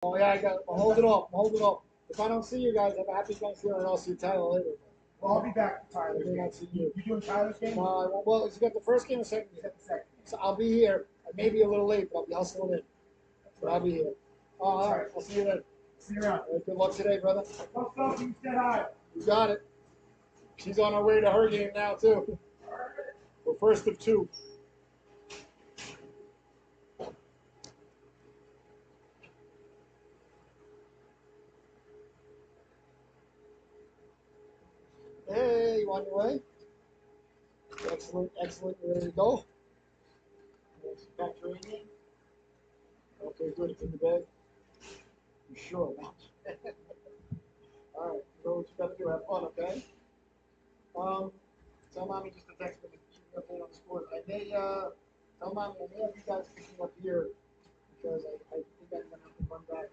Oh yeah, I got it. I'll hold it up. I'll hold it up. If I don't see you guys, have a happy Thanksgiving, and I'll see Tyler later. Well, I'll be back for I Tyler's may game. not see you. You doing Tyler's game? Well, he's got the first game and second He's game. at the second. So I'll be here. I may be a little late, but I'll be hustling in. But I'll be here. All right. I'll see you then. See you around. All right, good luck today, brother. What's up? You said hi. You got it. She's on her way to her game now, too. The first of two. Hey, you on your way? Excellent, excellent. You ready to go? Back to Amy? Okay, good. It's in the bag. You sure? All right. So what you got to do? Have fun, okay? Tell mommy just to text me to keep me updated on the scores. I may tell mommy I may have you guys picking up here because I think I'm gonna have to run back.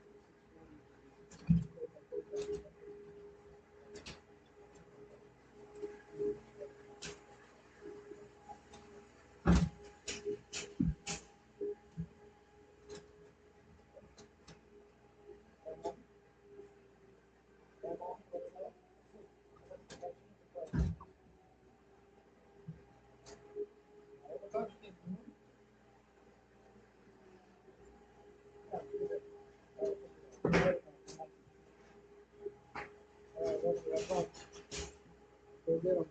Go get 'em.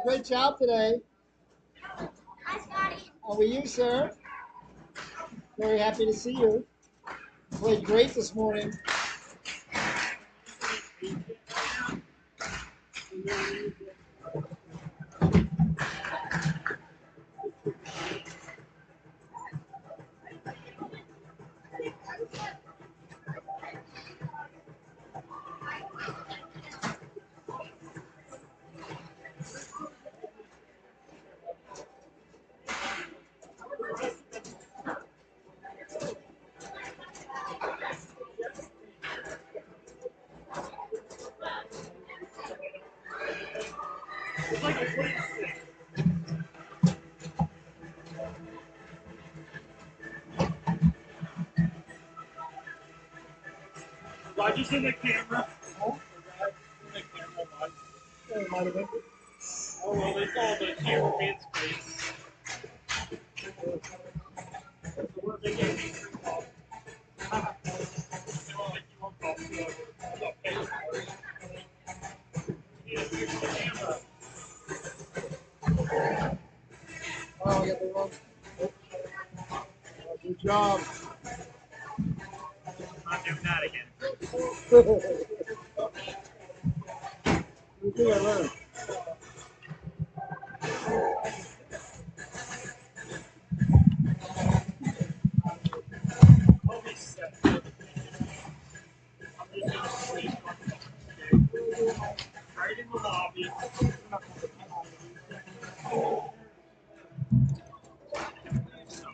great job today. How are you, sir? Very happy to see you. Played great this morning. I just in the camera. Yeah, it might have been. Oh, well, they saw the cameraman's face. They gave me 3 calls. They were like, you won't call me. Okay. Yeah, here's the camera. Oh, I got the wrong. Good job. I'm not doing that again. You think I learned? I'll be set. I'm just gonna sleep. Right in the lobby. So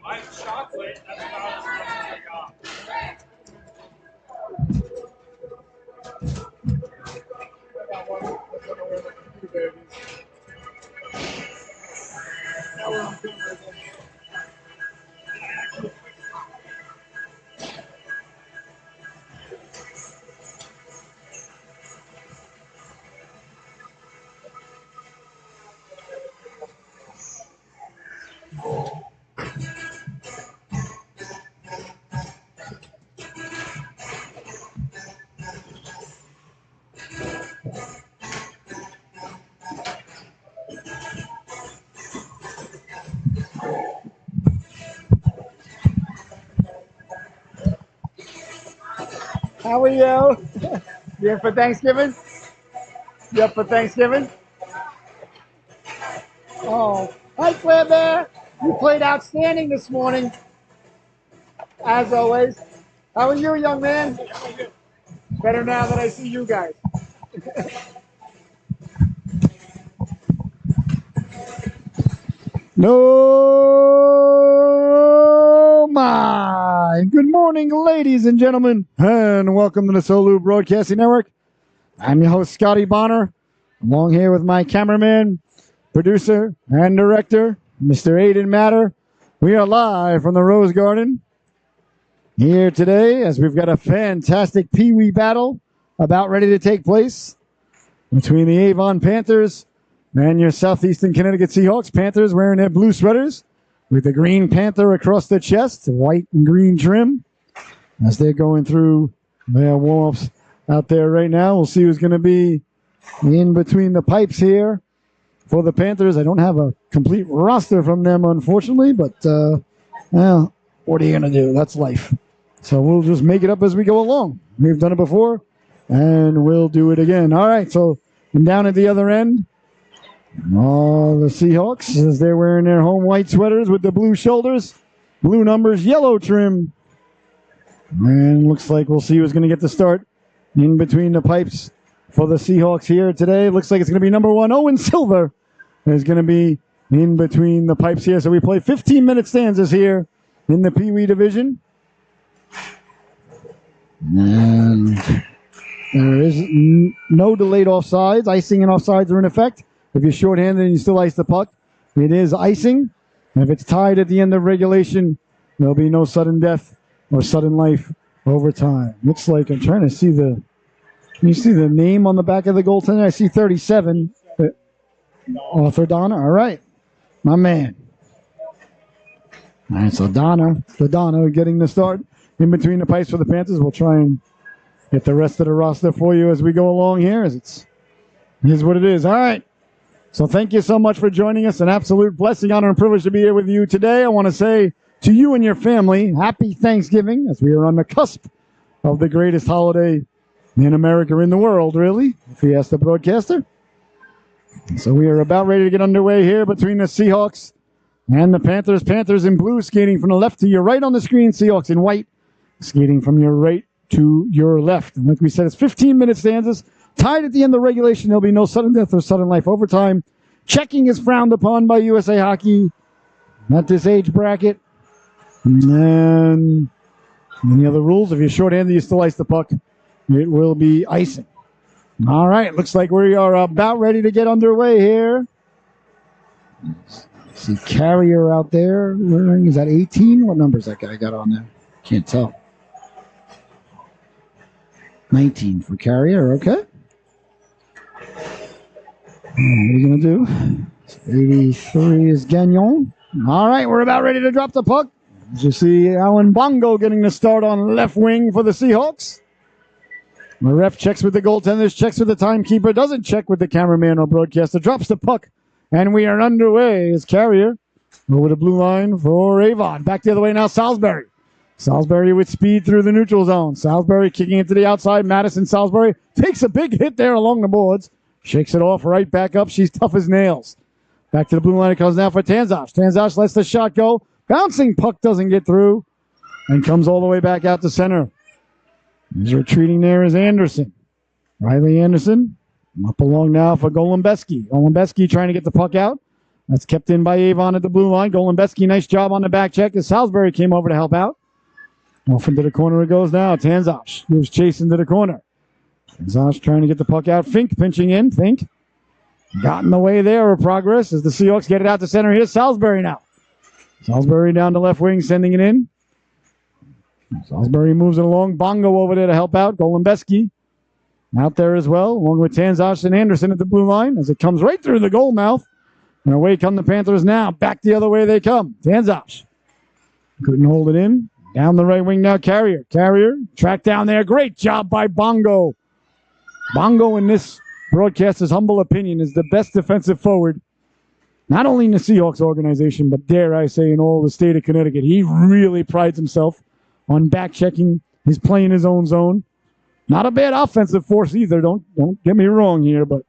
I have chocolate. That's about as much as I got. I got one. That's what I wear my computer babies. Now we're on camera again. How are you? You up for Thanksgiving? You up for Thanksgiving? Oh, hi, Claire Bear. You played outstanding this morning, as always. How are you, young man? Better now that I see you guys. No, my. Good morning, ladies and gentlemen, and welcome to the Solu Broadcasting Network. I'm your host, Scotty Bonner. Along here with my cameraman, producer, and director, Mr. Aiden Matter. We are live from the Rose Garden here today as we've got a fantastic PeeWee battle about ready to take place between the Avon Panthers and your Southeastern Connecticut Seahawks. Panthers wearing their blue sweaters with the green panther across the chest, white and green trim, as they're going through their warm-ups out there right now. We'll see who's going to be in between the pipes here for the Panthers. I don't have a complete roster from them, unfortunately, but well, what are you going to do? That's life. So we'll just make it up as we go along. We've done it before, and we'll do it again. All right, so down at the other end, all the Seahawks, as they're wearing their home white sweaters with the blue shoulders, blue numbers, yellow trim. And looks like we'll see who's going to get the start in between the pipes for the Seahawks here today. Looks like it's going to be number 1, Owen Silver, is going to be in between the pipes here. So we play 15-minute stanzas here in the PeeWee division. And there is no delayed offsides. Icing and offsides are in effect. If you're shorthanded and you still ice the puck, it is icing. And if it's tied at the end of regulation, there'll be no sudden death or sudden life over time. Looks like I'm trying to see the. Can you see the name on the back of the goaltender? I see 37. Arthur Donna. All right, my man. All right, so Donna getting the start in between the pipes for the Panthers. We'll try and get the rest of the roster for you as we go along here. Here's what it is. All right. So thank you so much for joining us. An absolute blessing, honor, and privilege to be here with you today. I want to say to you and your family, happy Thanksgiving, as we are on the cusp of the greatest holiday in America, in the world, really, if you ask the broadcaster. So we are about ready to get underway here between the Seahawks and the Panthers. Panthers in blue skating from the left to your right on the screen. Seahawks in white skating from your right to your left. And like we said, it's 15-minute stanzas. Tied at the end of regulation. There'll be no sudden death or sudden life overtime. Checking is frowned upon by USA Hockey at this age bracket. And any other rules? If you're shorthanded, you still ice the puck. It will be icing. All right, looks like we are about ready to get underway here. See Carrier out there. Is that 18? What number is that guy got on there? Can't tell. 19 for Carrier, okay. What are you going to do? 83 is Gagnon. All right, we're about ready to drop the puck. As you see Alan Bongo getting the start on left wing for the Seahawks. The ref checks with the goaltenders, checks with the timekeeper, doesn't check with the cameraman or broadcaster, drops the puck, and we are underway as Carrier over the blue line for Avon. Back the other way now, Salisbury. Salisbury with speed through the neutral zone. Salisbury kicking it to the outside. Madison Salisbury takes a big hit there along the boards. Shakes it off right back up. She's tough as nails. Back to the blue line it comes now for Tanzas. Tanzas lets the shot go. Bouncing puck doesn't get through and comes all the way back out to center. He's retreating there is Anderson. Riley Anderson up along now for Golembeski. Golembeski trying to get the puck out. That's kept in by Avon at the blue line. Golembeski, nice job on the back check as Salisbury came over to help out. Off into the corner it goes now. Tanzas moves chasing to the corner. Tanzas trying to get the puck out. Fink pinching in. Fink got in the way there of progress as the Seahawks get it out to center. Here's Salisbury now. Salisbury down to left wing, sending it in. Salisbury moves it along. Bongo over there to help out. Golembeski out there as well, along with Tanzas and Anderson at the blue line as it comes right through the goal mouth. And away come the Panthers now. Back the other way they come. Tanzas couldn't hold it in. Down the right wing now, Carrier. Carrier tracked down there. Great job by Bongo. Bongo, in this broadcaster's humble opinion, is the best defensive forward, not only in the Seahawks organization, but dare I say in all the state of Connecticut. He really prides himself on back checking. He's playing his own zone. Not a bad offensive force either. Don't get me wrong here, but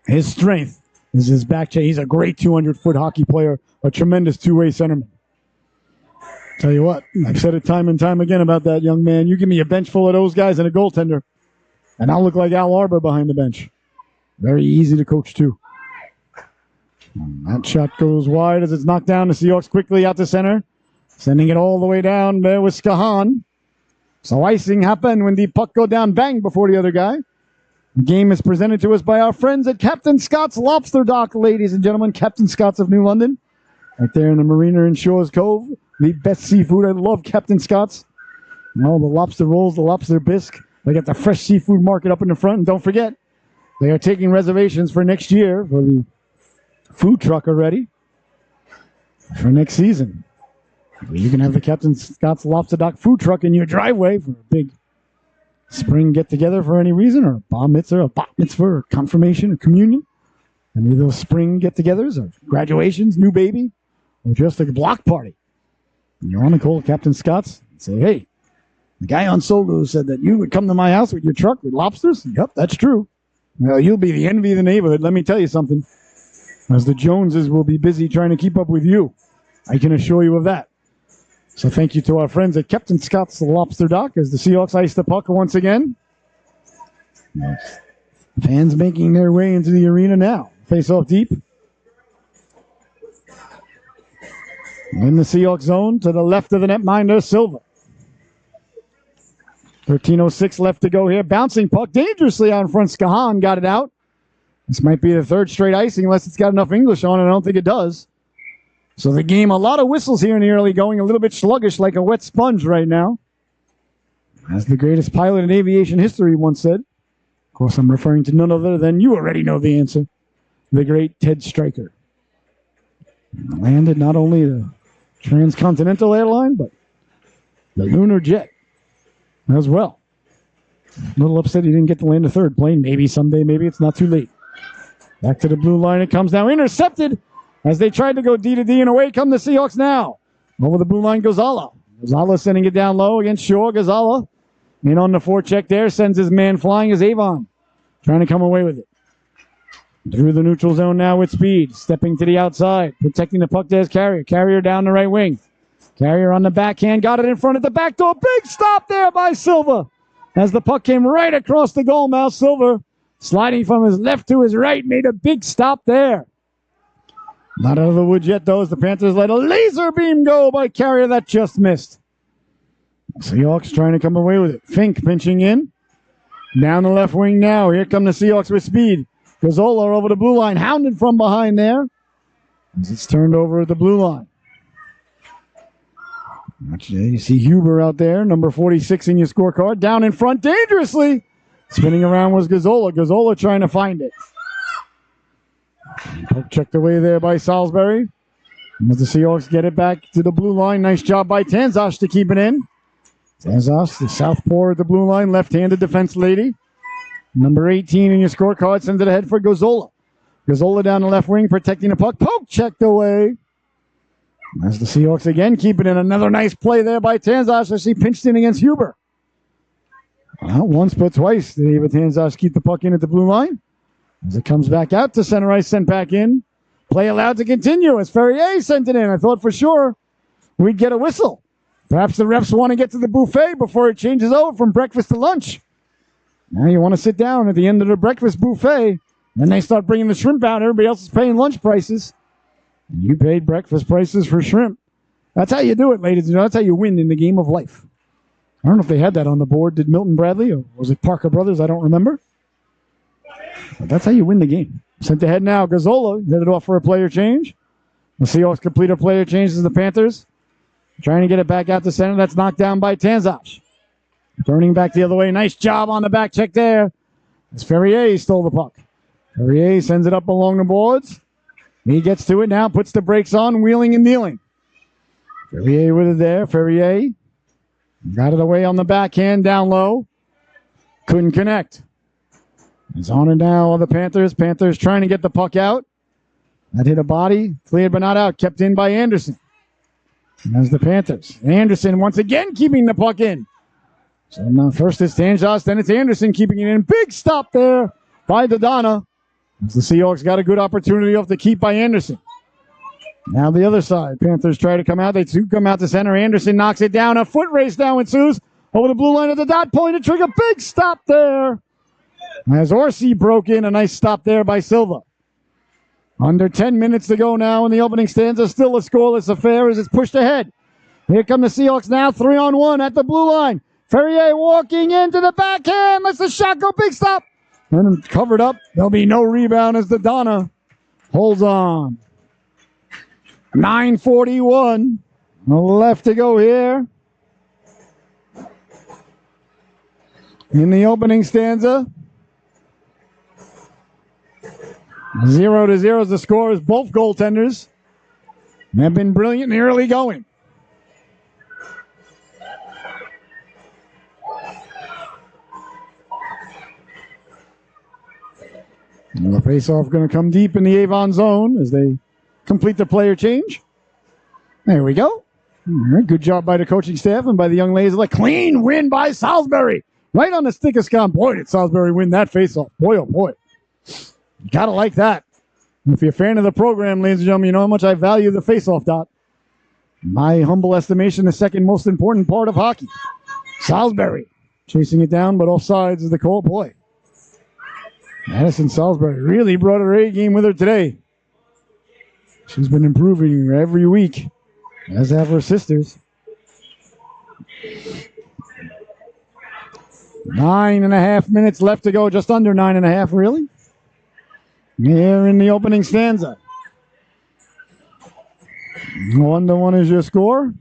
his strength is his back check. He's a great 200-foot hockey player, a tremendous two-way centerman. Tell you what, I've said it time and time again about that young man. You give me a bench full of those guys and a goaltender, and I'll look like Al Arbor behind the bench. Very easy to coach, too. That shot goes wide as it's knocked down. The Seahawks quickly out to center, sending it all the way down there with Skahan. So icing happened when the puck go down, bang, before the other guy. The game is presented to us by our friends at Captain Scott's Lobster Dock, ladies and gentlemen. Captain Scott's of New London, right there in the marina in Shores Cove. The best seafood. I love Captain Scott's. You know, the lobster rolls, the lobster bisque. They got the fresh seafood market up in the front. And don't forget, they are taking reservations for next year for the food truck already for next season. You can have the Captain Scott's Lobster Dock food truck in your driveway for a big spring get-together for any reason, or a bar mitzvah, or confirmation, or communion. Any of those spring get-togethers, or graduations, new baby, or just a block party. And you want to call Captain Scott's and say, hey, the guy on Solo said that you would come to my house with your truck with lobsters? Yep, that's true. Well, you'll be the envy of the neighborhood. Let me tell you something. As the Joneses will be busy trying to keep up with you. I can assure you of that. So thank you to our friends at Captain Scott's Lobster Dock as the Seahawks ice the puck once again. Fans making their way into the arena now. Face off deep. In the Seahawks zone to the left of the netminder, Silva. 13:06 left to go here. Bouncing puck dangerously out in front. Skahan got it out. This might be the third straight icing unless it's got enough English on it. I don't think it does. So the game, a lot of whistles here in the early going, a little bit sluggish like a wet sponge right now. As the greatest pilot in aviation history once said. Of course, I'm referring to none other than, you already know the answer, the great Ted Stryker. Landed not only the transcontinental airline, but the lunar jet as well. A little upset he didn't get to land a third plane. Maybe someday, maybe it's not too late. Back to the blue line it comes now. Intercepted as they tried to go D to D, and away come the Seahawks now. Over the blue line, Gonzala. Gonzala sending it down low against Shaw. Gonzala in on the forecheck there. Sends his man flying as Avon. Trying to come away with it. Through the neutral zone now with speed. Stepping to the outside. Protecting the puck there's Carrier. Carrier down the right wing. Carrier on the backhand. Got it in front of the back door. Big stop there by Silva. As the puck came right across the goal mouth. Silva sliding from his left to his right. Made a big stop there. Not out of the woods yet, though, as the Panthers let a laser beam go by Carrier that just missed. Seahawks trying to come away with it. Fink pinching in. Down the left wing now. Here come the Seahawks with speed. Gazzola over the blue line. Hounded from behind there. As it's turned over at the blue line. You see Huber out there, number 46 in your scorecard. Down in front dangerously. Spinning around was Gazzola. Gazzola trying to find it. Poke checked away there by Salisbury. As the Seahawks get it back to the blue line. Nice job by Tanzas to keep it in. Tanzas, the southpaw at the blue line. Left-handed defense lady. Number 18 in your scorecard. Sends it ahead for Gazzola. Gazzola down the left wing protecting the puck. Poke checked away. As the Seahawks again keep it in. Another nice play there by Tanzas as she pinched in against Huber. Not once but twice did Ava Tanzas keep the puck in at the blue line. As it comes back out to center ice, sent back in. Play allowed to continue as Ferrier sent it in. I thought for sure we'd get a whistle. Perhaps the refs want to get to the buffet before it changes over from breakfast to lunch. Now you want to sit down at the end of the breakfast buffet. Then they start bringing the shrimp out. Everybody else is paying lunch prices. You paid breakfast prices for shrimp. That's how you do it, ladies and gentlemen. That's how you win in the game of life. I don't know if they had that on the board. Did Milton Bradley or was it Parker Brothers? I don't remember. But that's how you win the game. Sent ahead now. Gazzola headed off for a player change. The Seahawks complete a player change as the Panthers trying to get it back out to center. That's knocked down by Tanzas. Turning back the other way. Nice job on the back check there. As Ferrier stole the puck. Ferrier sends it up along the boards. He gets to it now. Puts the brakes on. Wheeling and dealing. Ferrier with it there. Ferrier got it away on the backhand down low. Couldn't connect. It's on it now on the Panthers. Panthers trying to get the puck out. That hit a body. Cleared but not out. Kept in by Anderson. And that's the Panthers. Anderson once again keeping the puck in. So now first it's Tanzas, then it's Anderson keeping it in. Big stop there by Dodonna. As the Seahawks got a good opportunity off the keep by Anderson. Now the other side. Panthers try to come out. They do come out to center. Anderson knocks it down. A foot race now ensues. Over the blue line at the dot. Pulling the trigger. Big stop there. As Orsi broke in. A nice stop there by Silva. Under 10 minutes to go now in the opening stanza. Still a scoreless affair as it's pushed ahead. Here come the Seahawks now. 3-on-1 at the blue line. Ferrier walking into the backhand. Lets the shot go. Big stop. And covered up. There'll be no rebound as Dodonna holds on. 9:41 left to go here in the opening stanza. 0-0 is the score as both goaltenders have been brilliant in the early going. And the face-off going to come deep in the Avon zone as they complete the player change. There we go. All right, good job by the coaching staff and by the young ladies. Like clean win by Salisbury. Right on the stick of scum. Boy, did Salisbury win that faceoff. Boy, oh boy. You gotta like that. And if you're a fan of the program, ladies and gentlemen, you know how much I value the faceoff dot. My humble estimation, the second most important part of hockey. Salisbury chasing it down, but offsides is the call. Boy, Madison Salisbury really brought her A game with her today. She's been improving every week, as have her sisters. 9.5 minutes left to go, just under 9.5, really. Here in the opening stanza. 1-1 is your score.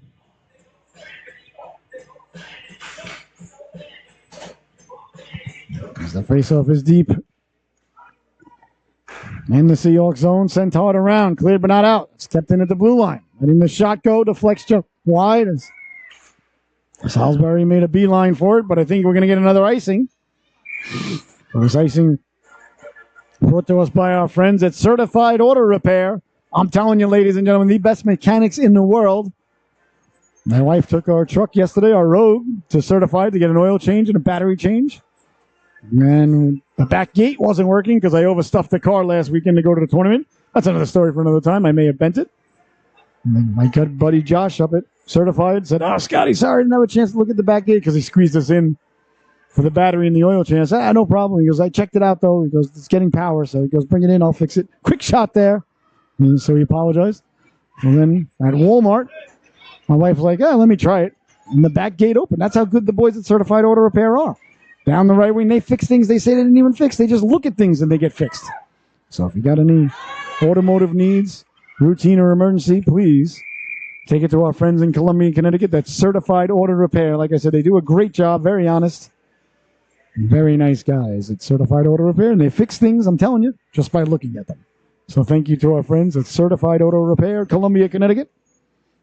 As the faceoff is deep. In the Seahawks zone, sent hard around, cleared but not out. It's kept in at the blue line. Letting the shot go, deflects jump wide. As Salisbury made a beeline for it, but I think we're going to get another icing. It was icing Brought to us by our friends at Certified Auto Repair. I'm telling you, ladies and gentlemen, the best mechanics in the world. My wife took our truck yesterday, our Rogue, to Certified to get an oil change and a battery change. And the back gate wasn't working because I overstuffed the car last weekend to go to the tournament. That's another story for another time. I may have bent it. And then my good buddy Josh up at Certified said, "Oh, Scotty, sorry, I didn't have a chance to look at the back gate," because he squeezed us in for the battery and the oil change. I said, no problem. He goes, "I checked it out, though." He goes, "It's getting power." So he goes, "Bring it in. I'll fix it." Quick shot there. And so he apologized. And then at Walmart, my wife's like, "Let me try it." And the back gate opened. That's how good the boys at Certified Auto Repair are. Down the right wing, they fix things they say they didn't even fix. They just look at things and they get fixed. So if you got any automotive needs, routine or emergency, please take it to our friends in Columbia, Connecticut. That's Certified Auto Repair. Like I said, they do a great job, very honest, very nice guys at Certified Auto Repair, and they fix things, I'm telling you, just by looking at them. So thank you to our friends at Certified Auto Repair, Columbia, Connecticut.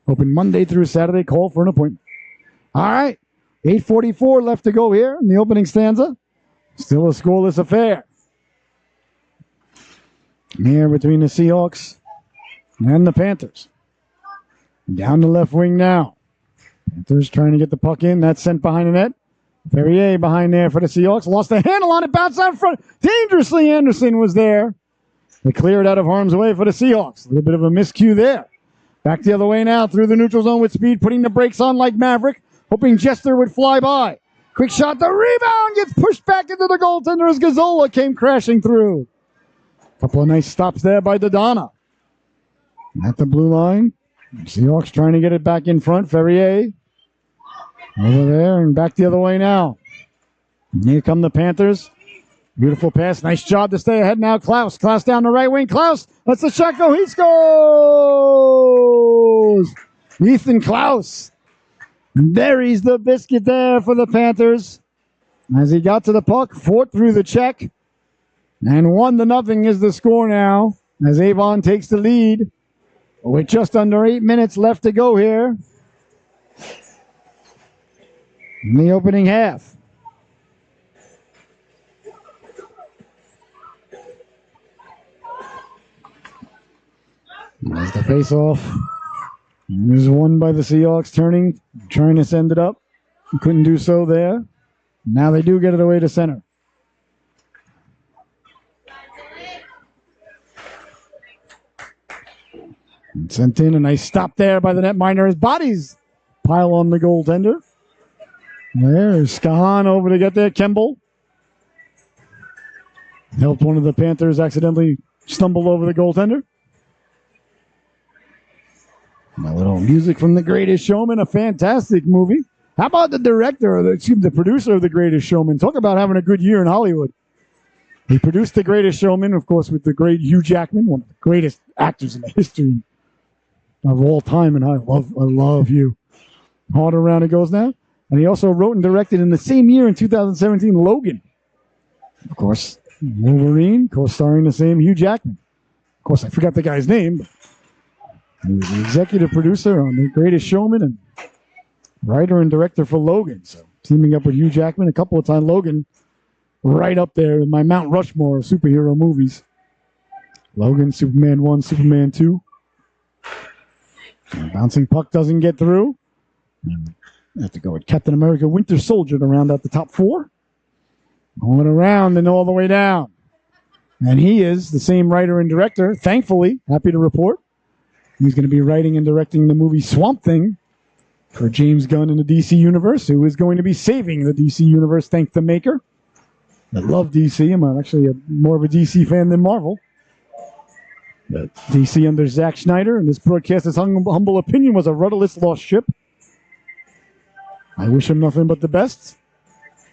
Open Monday through Saturday. Call for an appointment. All right. 8:44 left to go here in the opening stanza. Still a scoreless affair. Here between the Seahawks and the Panthers. Down the left wing now. Panthers trying to get the puck in. That's sent behind the net. Ferrier behind there for the Seahawks. Lost the handle on it. Bounced out in front. Dangerously, Anderson was there. They clear it out of harm's way for the Seahawks. A little bit of a miscue there. Back the other way now through the neutral zone with speed. Putting the brakes on like Maverick. Hoping Jester would fly by. Quick shot. The rebound gets pushed back into the goaltender as Gazzola came crashing through. Couple of nice stops there by Dodonna. At the blue line. Seahawks trying to get it back in front. Ferrier over there and back the other way now. And here come the Panthers. Beautiful pass. Nice job to stay ahead now. Klaus. Klaus down the right wing. Klaus lets the shot go. He scores! Ethan Klaus buries the biscuit there for the Panthers. As he got to the puck, fought through the check. And 1-0 is the score now. As Avon takes the lead. With just under 8 minutes left to go here in the opening half. As the face-off is won by the Seahawks, turning, trying to send it up. Couldn't do so there. Now they do get it away to center. And sent in a nice stop there by the netminder. His bodies pile on the goaltender. There's Skahan over to get there. Kemble helped one of the Panthers accidentally stumble over the goaltender. A little music from The Greatest Showman, a fantastic movie. How about the director, or the producer of The Greatest Showman? Talk about having a good year in Hollywood. He produced The Greatest Showman, of course, with the great Hugh Jackman, one of the greatest actors in the history of all time, and I love Hugh. Hard around it goes now. And he also wrote and directed in the same year in 2017, Logan. Of course, Wolverine, co-starring the same Hugh Jackman. Of course, I forgot the guy's name, but he was the executive producer on The Greatest Showman and writer and director for Logan. So teaming up with Hugh Jackman a couple of times. Logan right up there in my Mount Rushmore of superhero movies. Logan, Superman 1, Superman 2. And bouncing puck doesn't get through. And I have to go with Captain America Winter Soldier to round out the top four. Going around and all the way down. And he is the same writer and director, thankfully, happy to report. He's going to be writing and directing the movie Swamp Thing for James Gunn in the DC Universe, who is going to be saving the DC Universe, thank the maker. I love DC. I'm actually more of a DC fan than Marvel. But DC under Zack Snyder, and this broadcaster's humble opinion, was a rudderless lost ship. I wish him nothing but the best.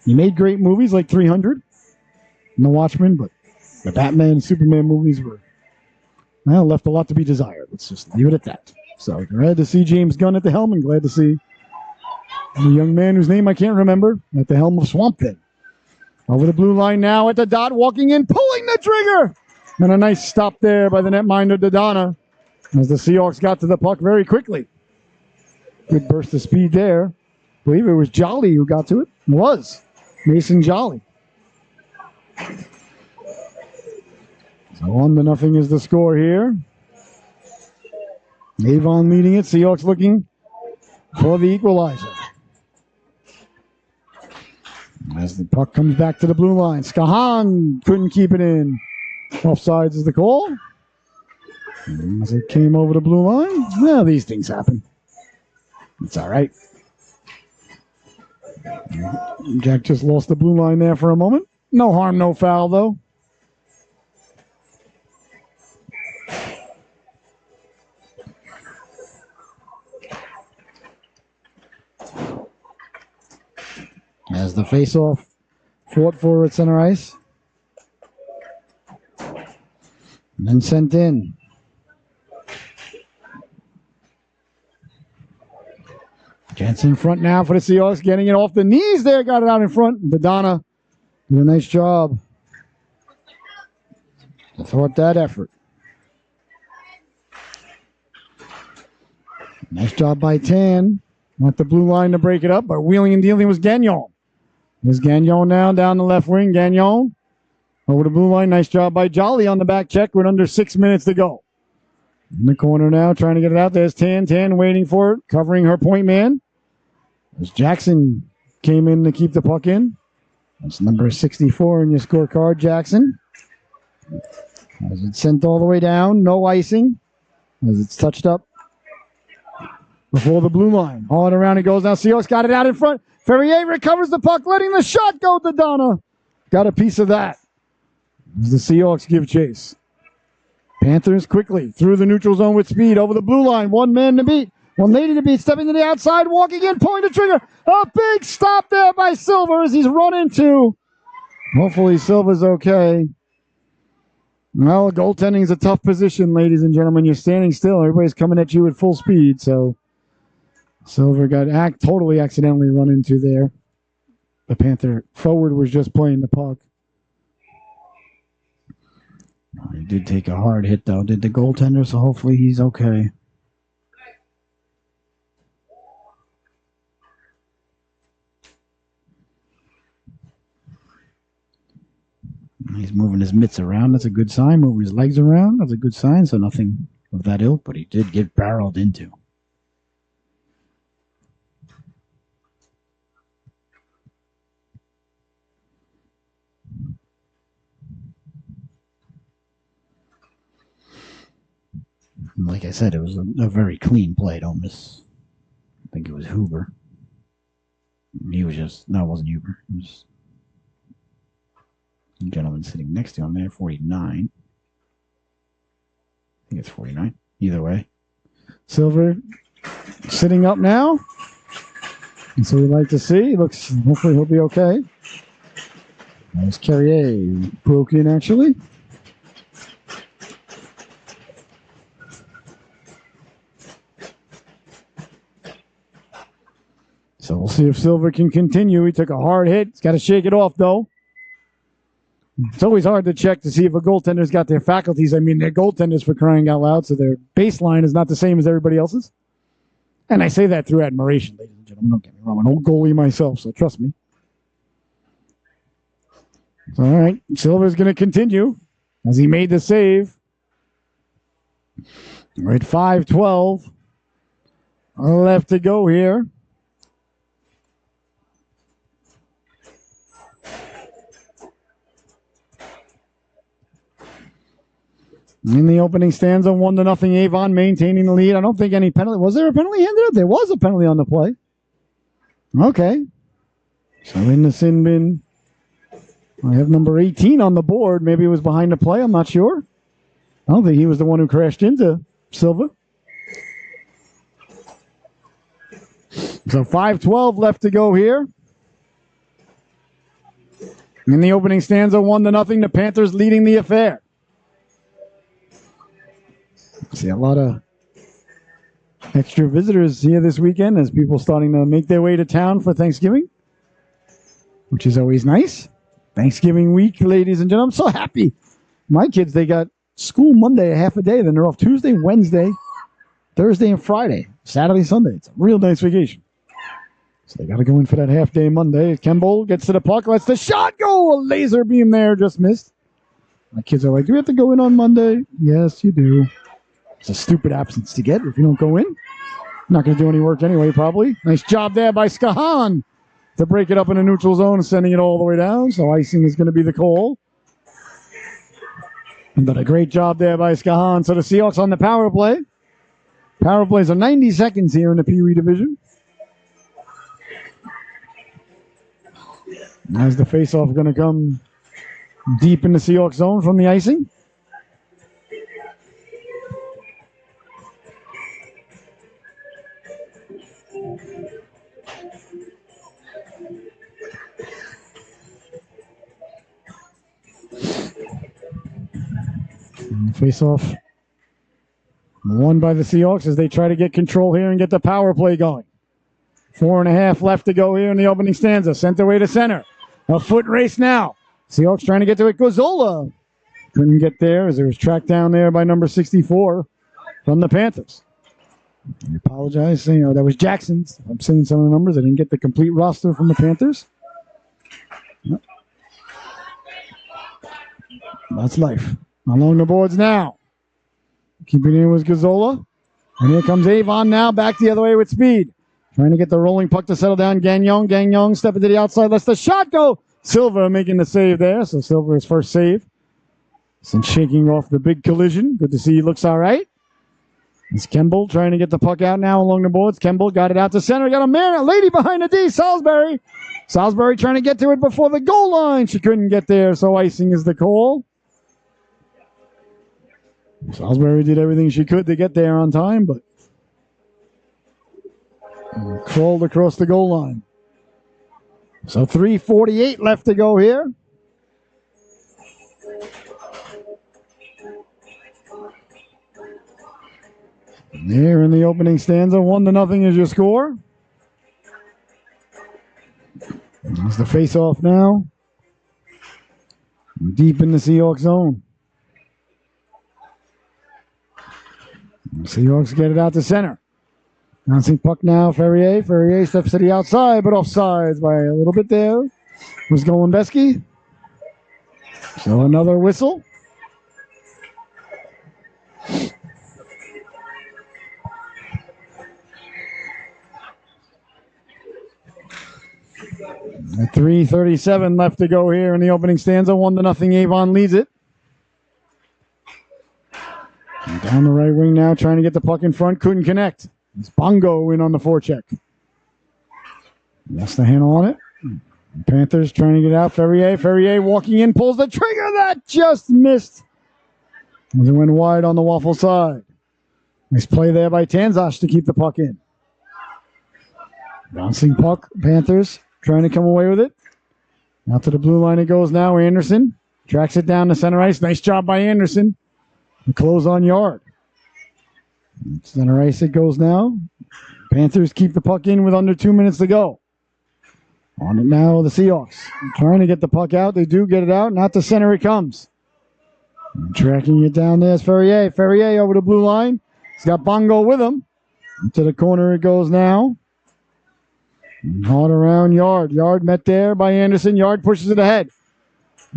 He made great movies like 300 and The Watchmen, but the Batman and Superman movies were, well, left a lot to be desired. Let's just leave it at that. So glad to see James Gunn at the helm, and glad to see the young man whose name I can't remember at the helm of Swamp Thing. Over the blue line now at the dot, walking in, pulling the trigger. And a nice stop there by the netminder, Dodonna, as the Seahawks got to the puck very quickly. Good burst of speed there. I believe it was Jolly who got to it. It was Mason Jolly. So 1-0 is the score here. Avon leading it. Seahawks looking for the equalizer. As the puck comes back to the blue line, Skahan couldn't keep it in. Offsides is the call. And as it came over the blue line, well, these things happen. It's all right. Jack just lost the blue line there for a moment. No harm, no foul, though. As the face-off fought for at center ice. And then sent in. Jensen in front now for the Seahawks, getting it off the knees there, got it out in front. Badana did a nice job to thwart that effort. Nice job by Tan. Not the blue line to break it up, but wheeling and dealing was Gagnon. There's Gagnon now down the left wing. Gagnon over the blue line. Nice job by Jolly on the back check with under 6 minutes to go. In the corner now, trying to get it out. There's Tan waiting for it, covering her point man. As Jackson came in to keep the puck in. That's number 64 in your scorecard, Jackson. As it's sent all the way down, no icing. As it's touched up before the blue line. Hauling around it goes now. Seahawks got it out in front. Ferrier recovers the puck, letting the shot go to Donna. Got a piece of that. As the Seahawks give chase. Panthers quickly through the neutral zone with speed over the blue line. One man to beat. One lady to beat. Stepping to the outside, walking in, pulling the trigger. A big stop there by Silver as he's run into. Hopefully Silver's okay. Well, goaltending is a tough position, ladies and gentlemen. You're standing still. Everybody's coming at you at full speed, so Silver got totally accidentally run into there. The Panther forward was just playing the puck. He did take a hard hit, though, did the goaltender, so hopefully he's okay. He's moving his mitts around. That's a good sign. Moving his legs around. That's a good sign. So nothing of that ilk, but he did get barreled into. Like I said, it was a very clean play. Don't miss. I think it was Huber. He was just, no, it wasn't Huber. It was the gentleman sitting next to him there, 49. I think it's 49. Either way. Silver sitting up now. And so we'd like to see. Looks, hopefully he'll be okay. There's Carrier. Broke in, actually. So we'll see if Silver can continue. He took a hard hit. He's got to shake it off, though. It's always hard to check to see if a goaltender's got their faculties. I mean, they're goaltenders for crying out loud, so their baseline is not the same as everybody else's. And I say that through admiration, ladies and gentlemen. Don't get me wrong. I'm an old goalie myself, so trust me. All right. Silver's going to continue as he made the save. We're at 5:12. Left to go here. In the opening stanza, 1-0 Avon maintaining the lead. I don't think any penalty. Was there a penalty handed up? There was a penalty on the play. Okay. So in the sin bin, I have number 18 on the board. Maybe it was behind the play. I'm not sure. I don't think he was the one who crashed into Silva. So 5:12 left to go here. In the opening stanza, 1-0. The Panthers leading the affair. See a lot of extra visitors here this weekend as people starting to make their way to town for Thanksgiving, which is always nice. Thanksgiving week, ladies and gentlemen. I'm so happy. My kids, they got school Monday, a half a day. Then they're off Tuesday, Wednesday, Thursday, and Friday. Saturday, Sunday. It's a real nice vacation. So they got to go in for that half day Monday. Kemble gets to the puck, lets the shot go. A laser beam there, just missed. My kids are like, do we have to go in on Monday? Yes, you do. It's a stupid absence to get if you don't go in. Not going to do any work anyway, probably. Nice job there by Skahan to break it up in a neutral zone, sending it all the way down. So icing is going to be the call. But a great job there by Skahan. So the Seahawks on the power play. Power plays are 90 seconds here in the PeeWee division. As the faceoff going to come deep in the Seahawks zone from the icing. Face-off won by the Seahawks as they try to get control here and get the power play going. 4.5 left to go here in the opening stanza. Sent away to center. A foot race now. Seahawks trying to get to it. Gozzola couldn't get there as it was tracked down there by number 64 from the Panthers. I apologize. That was Jackson's. I'm seeing some of the numbers. I didn't get the complete roster from the Panthers. Yep. That's life. Along the boards now. Keeping it in was Gazzola. And here comes Avon now back the other way with speed. Trying to get the rolling puck to settle down. Gagnon. Gagnon stepping to the outside. Lets the shot go. Silva making the save there. So Silva's first save. Since shaking off the big collision. Good to see he looks all right. It's Kemble trying to get the puck out now along the boards. Kemble got it out to center. Got a lady behind the D. Salisbury. Salisbury trying to get to it before the goal line. She couldn't get there. So icing is the call. Salisbury did everything she could to get there on time, but crawled across the goal line. So 3:48 left to go here. There in the opening stanza, 1-0 is your score. There's the face-off now. Deep in the Seahawks zone. Seahawks get it out to center. Bouncing puck now, Ferrier. Ferrier steps to the outside, but offsides by a little bit there. Was Golembeski. So another whistle. At 3:37 left to go here in the opening stanza. 1-0. Avon leads it. And down the right wing now, trying to get the puck in front. Couldn't connect. It's Bongo in on the forecheck. That's the handle on it. Panthers trying to get out. Ferrier. Ferrier walking in, pulls the trigger. That just missed. As it went wide on the waffle side. Nice play there by Tanzash to keep the puck in. Bouncing puck. Panthers trying to come away with it. Out to the blue line it goes now. Anderson tracks it down to center ice. Nice job by Anderson. The close on Yard. Center ice it goes now. Panthers keep the puck in with under 2 minutes to go. On it now, the Seahawks. Trying to get the puck out. They do get it out. Not to center it comes. And tracking it down there is Ferrier. Ferrier over the blue line. He's got Bongo with him. To the corner it goes now. And hard around Yard. Yard met there by Anderson. Yard pushes it ahead.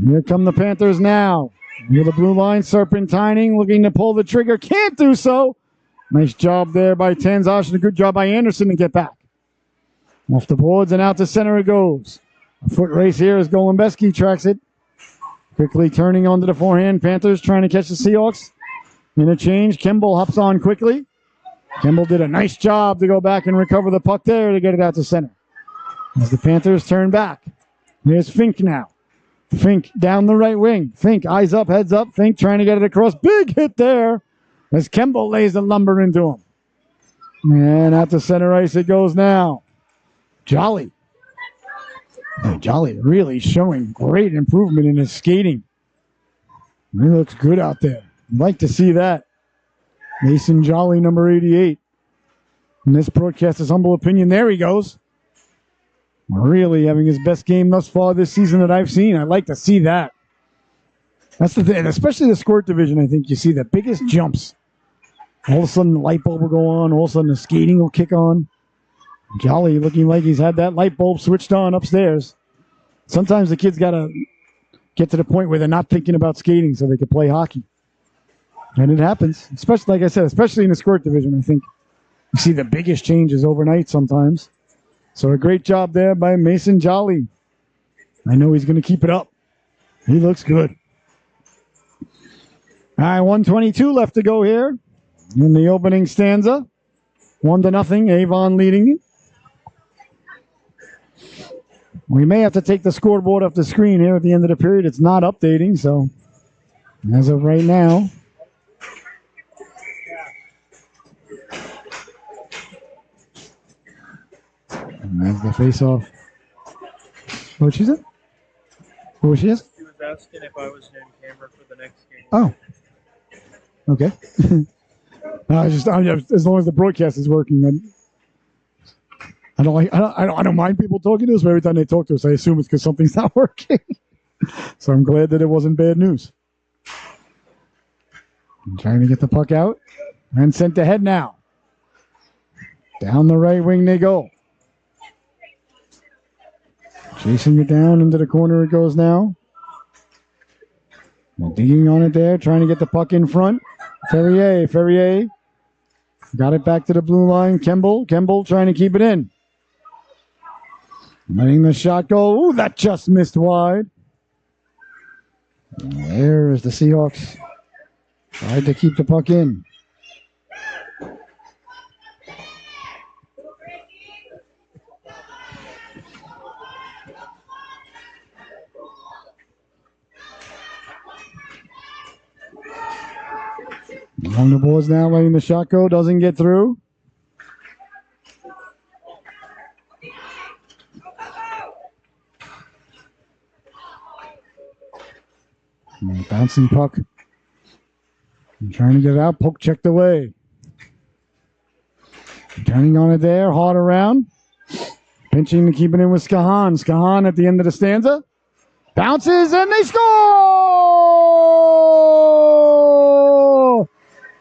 Here come the Panthers now. Near the blue line, serpentining, looking to pull the trigger. Can't do so. Nice job there by Tanzash and a good job by Anderson to get back. Off the boards and out to center it goes. A foot race here as Golembeski tracks it. Quickly turning onto the forehand. Panthers trying to catch the Seahawks. Interchange. Kemble hops on quickly. Kemble did a nice job to go back and recover the puck there to get it out to center. As the Panthers turn back. Here's Fink now. Fink down the right wing. Fink eyes up, heads up. Fink trying to get it across. Big hit there as Kemble lays the lumber into him. And out to center ice it goes now. Jolly. Hey, Jolly really showing great improvement in his skating. He looks good out there. I'd like to see that. Mason Jolly, number 88. In this broadcaster's humble opinion, there he goes. Really having his best game thus far this season that I've seen. I'd like to see that. That's the thing, especially the squirt division. I think you see the biggest jumps. All of a sudden the light bulb will go on. All of a sudden the skating will kick on. Jolly looking like he's had that light bulb switched on upstairs. Sometimes the kid's got to get to the point where they're not thinking about skating so they can play hockey. And it happens, especially, like I said, especially in the squirt division. I think you see the biggest changes overnight sometimes. So a great job there by Mason Jolly. I know he's going to keep it up. He looks good. All right, 1:22 left to go here in the opening stanza. 1-0, Avon leading. We may have to take the scoreboard off the screen here at the end of the period. It's not updating, so as of right now. And that's the face-off. What she said? What was she asked? She was asking if I was in camera for the next game. Oh. Okay. As long as the broadcast is working, I don't mind people talking to us, but every time they talk to us, I assume it's because something's not working. So I'm glad that it wasn't bad news. I'm trying to get the puck out and sent ahead now. Down the right wing they go. Chasing it down into the corner it goes now. Digging on it there, trying to get the puck in front. Ferrier got it back to the blue line. Kemble trying to keep it in. Letting the shot go. Ooh, that just missed wide. And there is the Seahawks. Tried to keep the puck in. Along the boards now, letting the shot go. Doesn't get through. Bouncing puck. I'm trying to get it out. Poke checked away. Turning on it there. Hard around. Pinching to keep it in with Skahan. Skahan at the end of the stanza. Bounces and they score!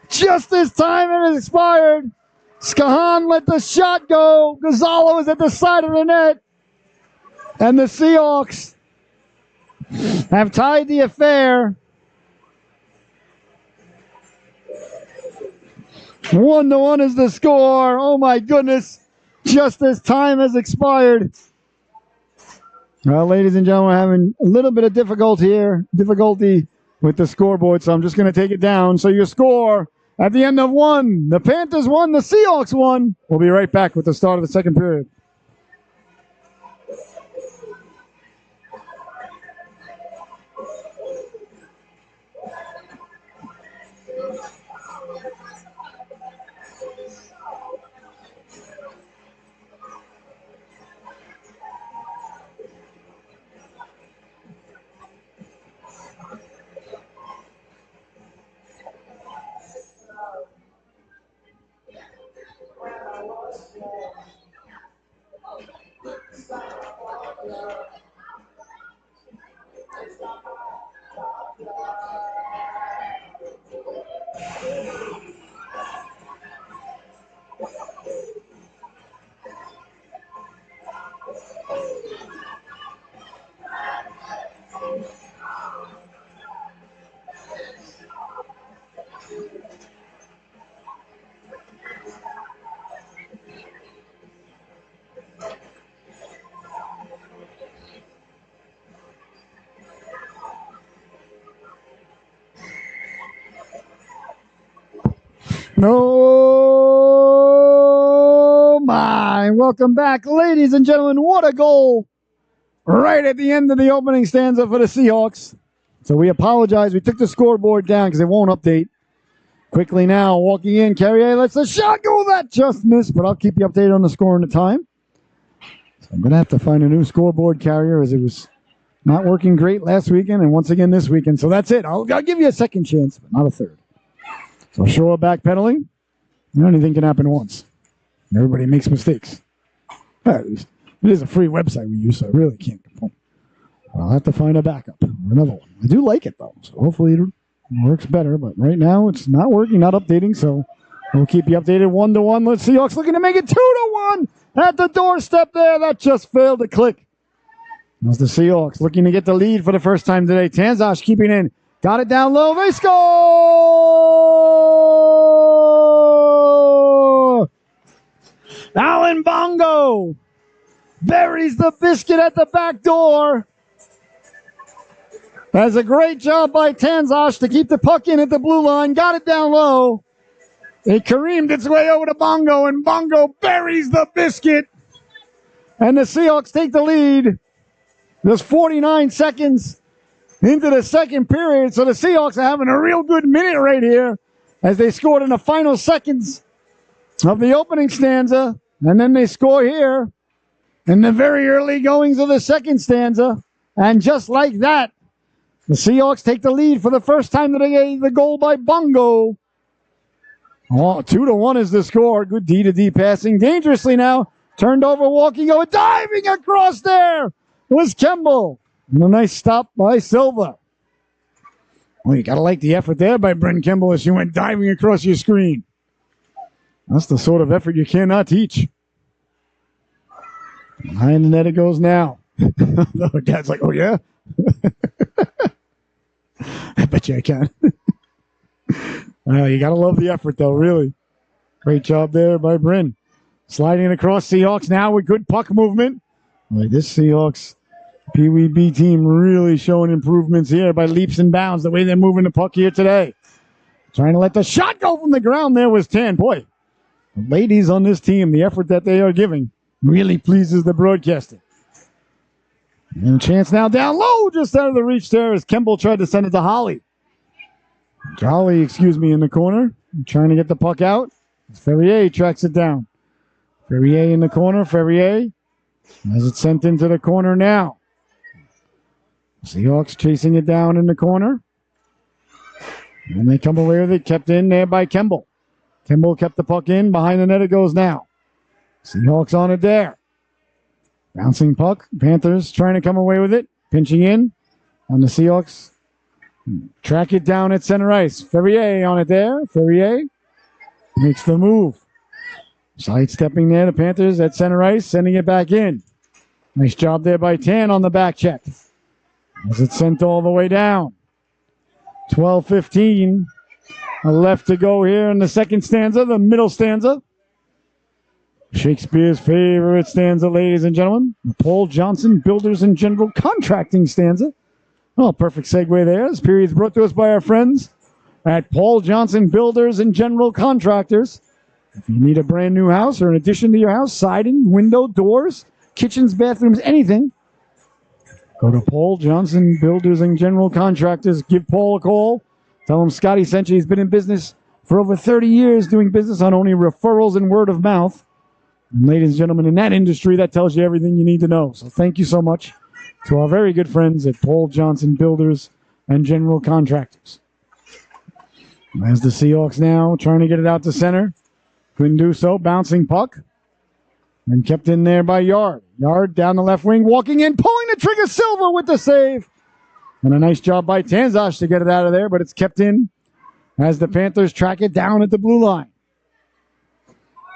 Just as time has expired. Skahan let the shot go. Gonzalo is at the side of the net. And the Seahawks have tied the affair. 1-1 is the score. Oh my goodness. Just as time has expired. Well, ladies and gentlemen, we're having a little bit of difficulty with the scoreboard, so I'm just going to take it down. So your score at the end of 1, the Panthers won, the Seahawks won. We'll be right back with the start of the second period. Oh my, welcome back, ladies and gentlemen. What a goal right at the end of the opening stanza for the Seahawks. So we apologize. We took the scoreboard down because it won't update. Quickly now, walking in, Carrier lets the shot go. That just missed, but I'll keep you updated on the score and the time. So I'm going to have to find a new scoreboard carrier as it was not working great last weekend and once again this weekend. So that's it. I'll give you a second chance, but not a third. So shore backpedaling. Anything can happen once. Everybody makes mistakes. It is a free website we use, so I really can't complain. I'll have to find a backup or another one. I do like it, though, so hopefully it works better. But right now, it's not working, not updating, so we'll keep you updated. 1-1. Let's Seahawks looking to make it 2-1 at the doorstep there. That just failed to click. As the Seahawks looking to get the lead for the first time today. Tanzash keeping in. Got it down low. They score! Alan Bongo buries the biscuit at the back door. That's a great job by Tanzash to keep the puck in at the blue line. Got it down low. It careened its way over to Bongo, and Bongo buries the biscuit. And the Seahawks take the lead. There's 49 seconds into the second period, so the Seahawks are having a real good minute right here as they scored in the final seconds of the opening stanza, and then they score here in the very early goings of the second stanza. And just like that, the Seahawks take the lead for the first time today. The goal by Bongo. Oh, 2-1 is the score. Good D-to-D passing. Dangerously now. Turned over, walking over, diving across there was Kemble. And a nice stop by Silva. Well, you got to like the effort there by Brent Kemble as she went diving across your screen. That's the sort of effort you cannot teach. Behind the net it goes now. The dad's like, oh, yeah? I bet you I can. You got to love the effort, though, really. Great job there by Bryn. Sliding it across Seahawks now with good puck movement. Like this Seahawks PeeWee B team really showing improvements here by leaps and bounds, the way they're moving the puck here today. Trying to let the shot go from the ground there was 10. Boy, the ladies on this team, the effort that they are giving really pleases the broadcaster. And a chance now down low, just out of the reach there as Kemble tried to send it to Holly. Jolly, in the corner, trying to get the puck out. Ferrier tracks it down. Ferrier in the corner. Ferrier has it sent into the corner now. Seahawks chasing it down in the corner. And they come away with it, kept in there by Kemble. Kemble kept the puck in. Behind the net it goes now. Seahawks on it there. Bouncing puck. Panthers trying to come away with it. Pinching in on the Seahawks. Track it down at center ice. Ferrier on it there. Ferrier makes the move. Sidestepping there, the Panthers at center ice, sending it back in. Nice job there by Tan on the back check. As it's sent all the way down. 12:15 left to go here in the second stanza, the middle stanza. Shakespeare's favorite stanza, ladies and gentlemen. The Paul Johnson Builders and General Contracting stanza. Oh, perfect segue there. This period is brought to us by our friends at Paul Johnson Builders and General Contractors. If you need a brand new house or an addition to your house, siding, window, doors, kitchens, bathrooms, anything, go to Paul Johnson Builders and General Contractors. Give Paul a call. Tell him Scotty sent you. He's been in business for over 30 years, doing business on only referrals and word of mouth. And ladies and gentlemen, in that industry, that tells you everything you need to know. So thank you so much to our very good friends at Paul Johnson Builders and General Contractors. As the Seahawks now trying to get it out to center. Couldn't do so. Bouncing puck. And kept in there by Yard. Yard down the left wing. Walking in. Pulling the trigger. Silva with the save. And a nice job by Tanzash to get it out of there. But it's kept in as the Panthers track it down at the blue line.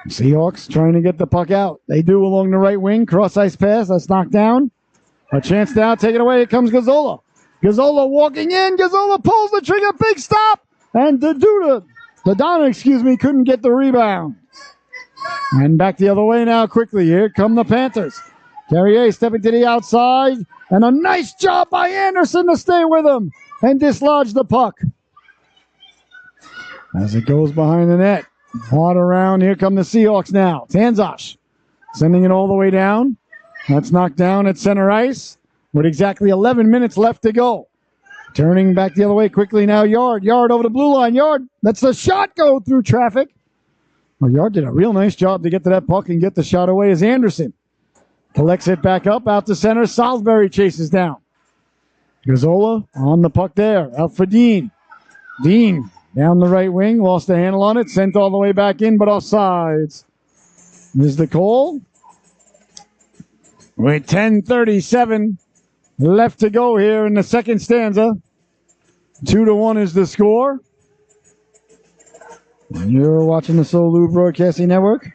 Seahawks trying to get the puck out. They do along the right wing. Cross ice pass. That's knocked down. A chance now. Take it away. Here comes Gazzola. Gazzola walking in. Gazzola pulls the trigger. Big stop. And Dodonna, couldn't get the rebound. And back the other way now quickly. Here come the Panthers. Carrier stepping to the outside. And a nice job by Anderson to stay with him and dislodge the puck. As it goes behind the net. Hard around. Here come the Seahawks now. Tanzash sending it all the way down. That's knocked down at center ice with exactly 11 minutes left to go. Turning back the other way quickly now. Yard over the blue line. Yard lets the shot go through traffic. Well, Yard did a real nice job to get to that puck and get the shot away as Anderson collects it back up out to center. Salisbury chases down. Gazzola on the puck there. Out for Dean. Dean down the right wing. Lost the handle on it. Sent all the way back in, but offsides. There's the call. With 10:37 left to go here in the second stanza. 2-1 is the score. And you're watching the Solu Broadcasting Network.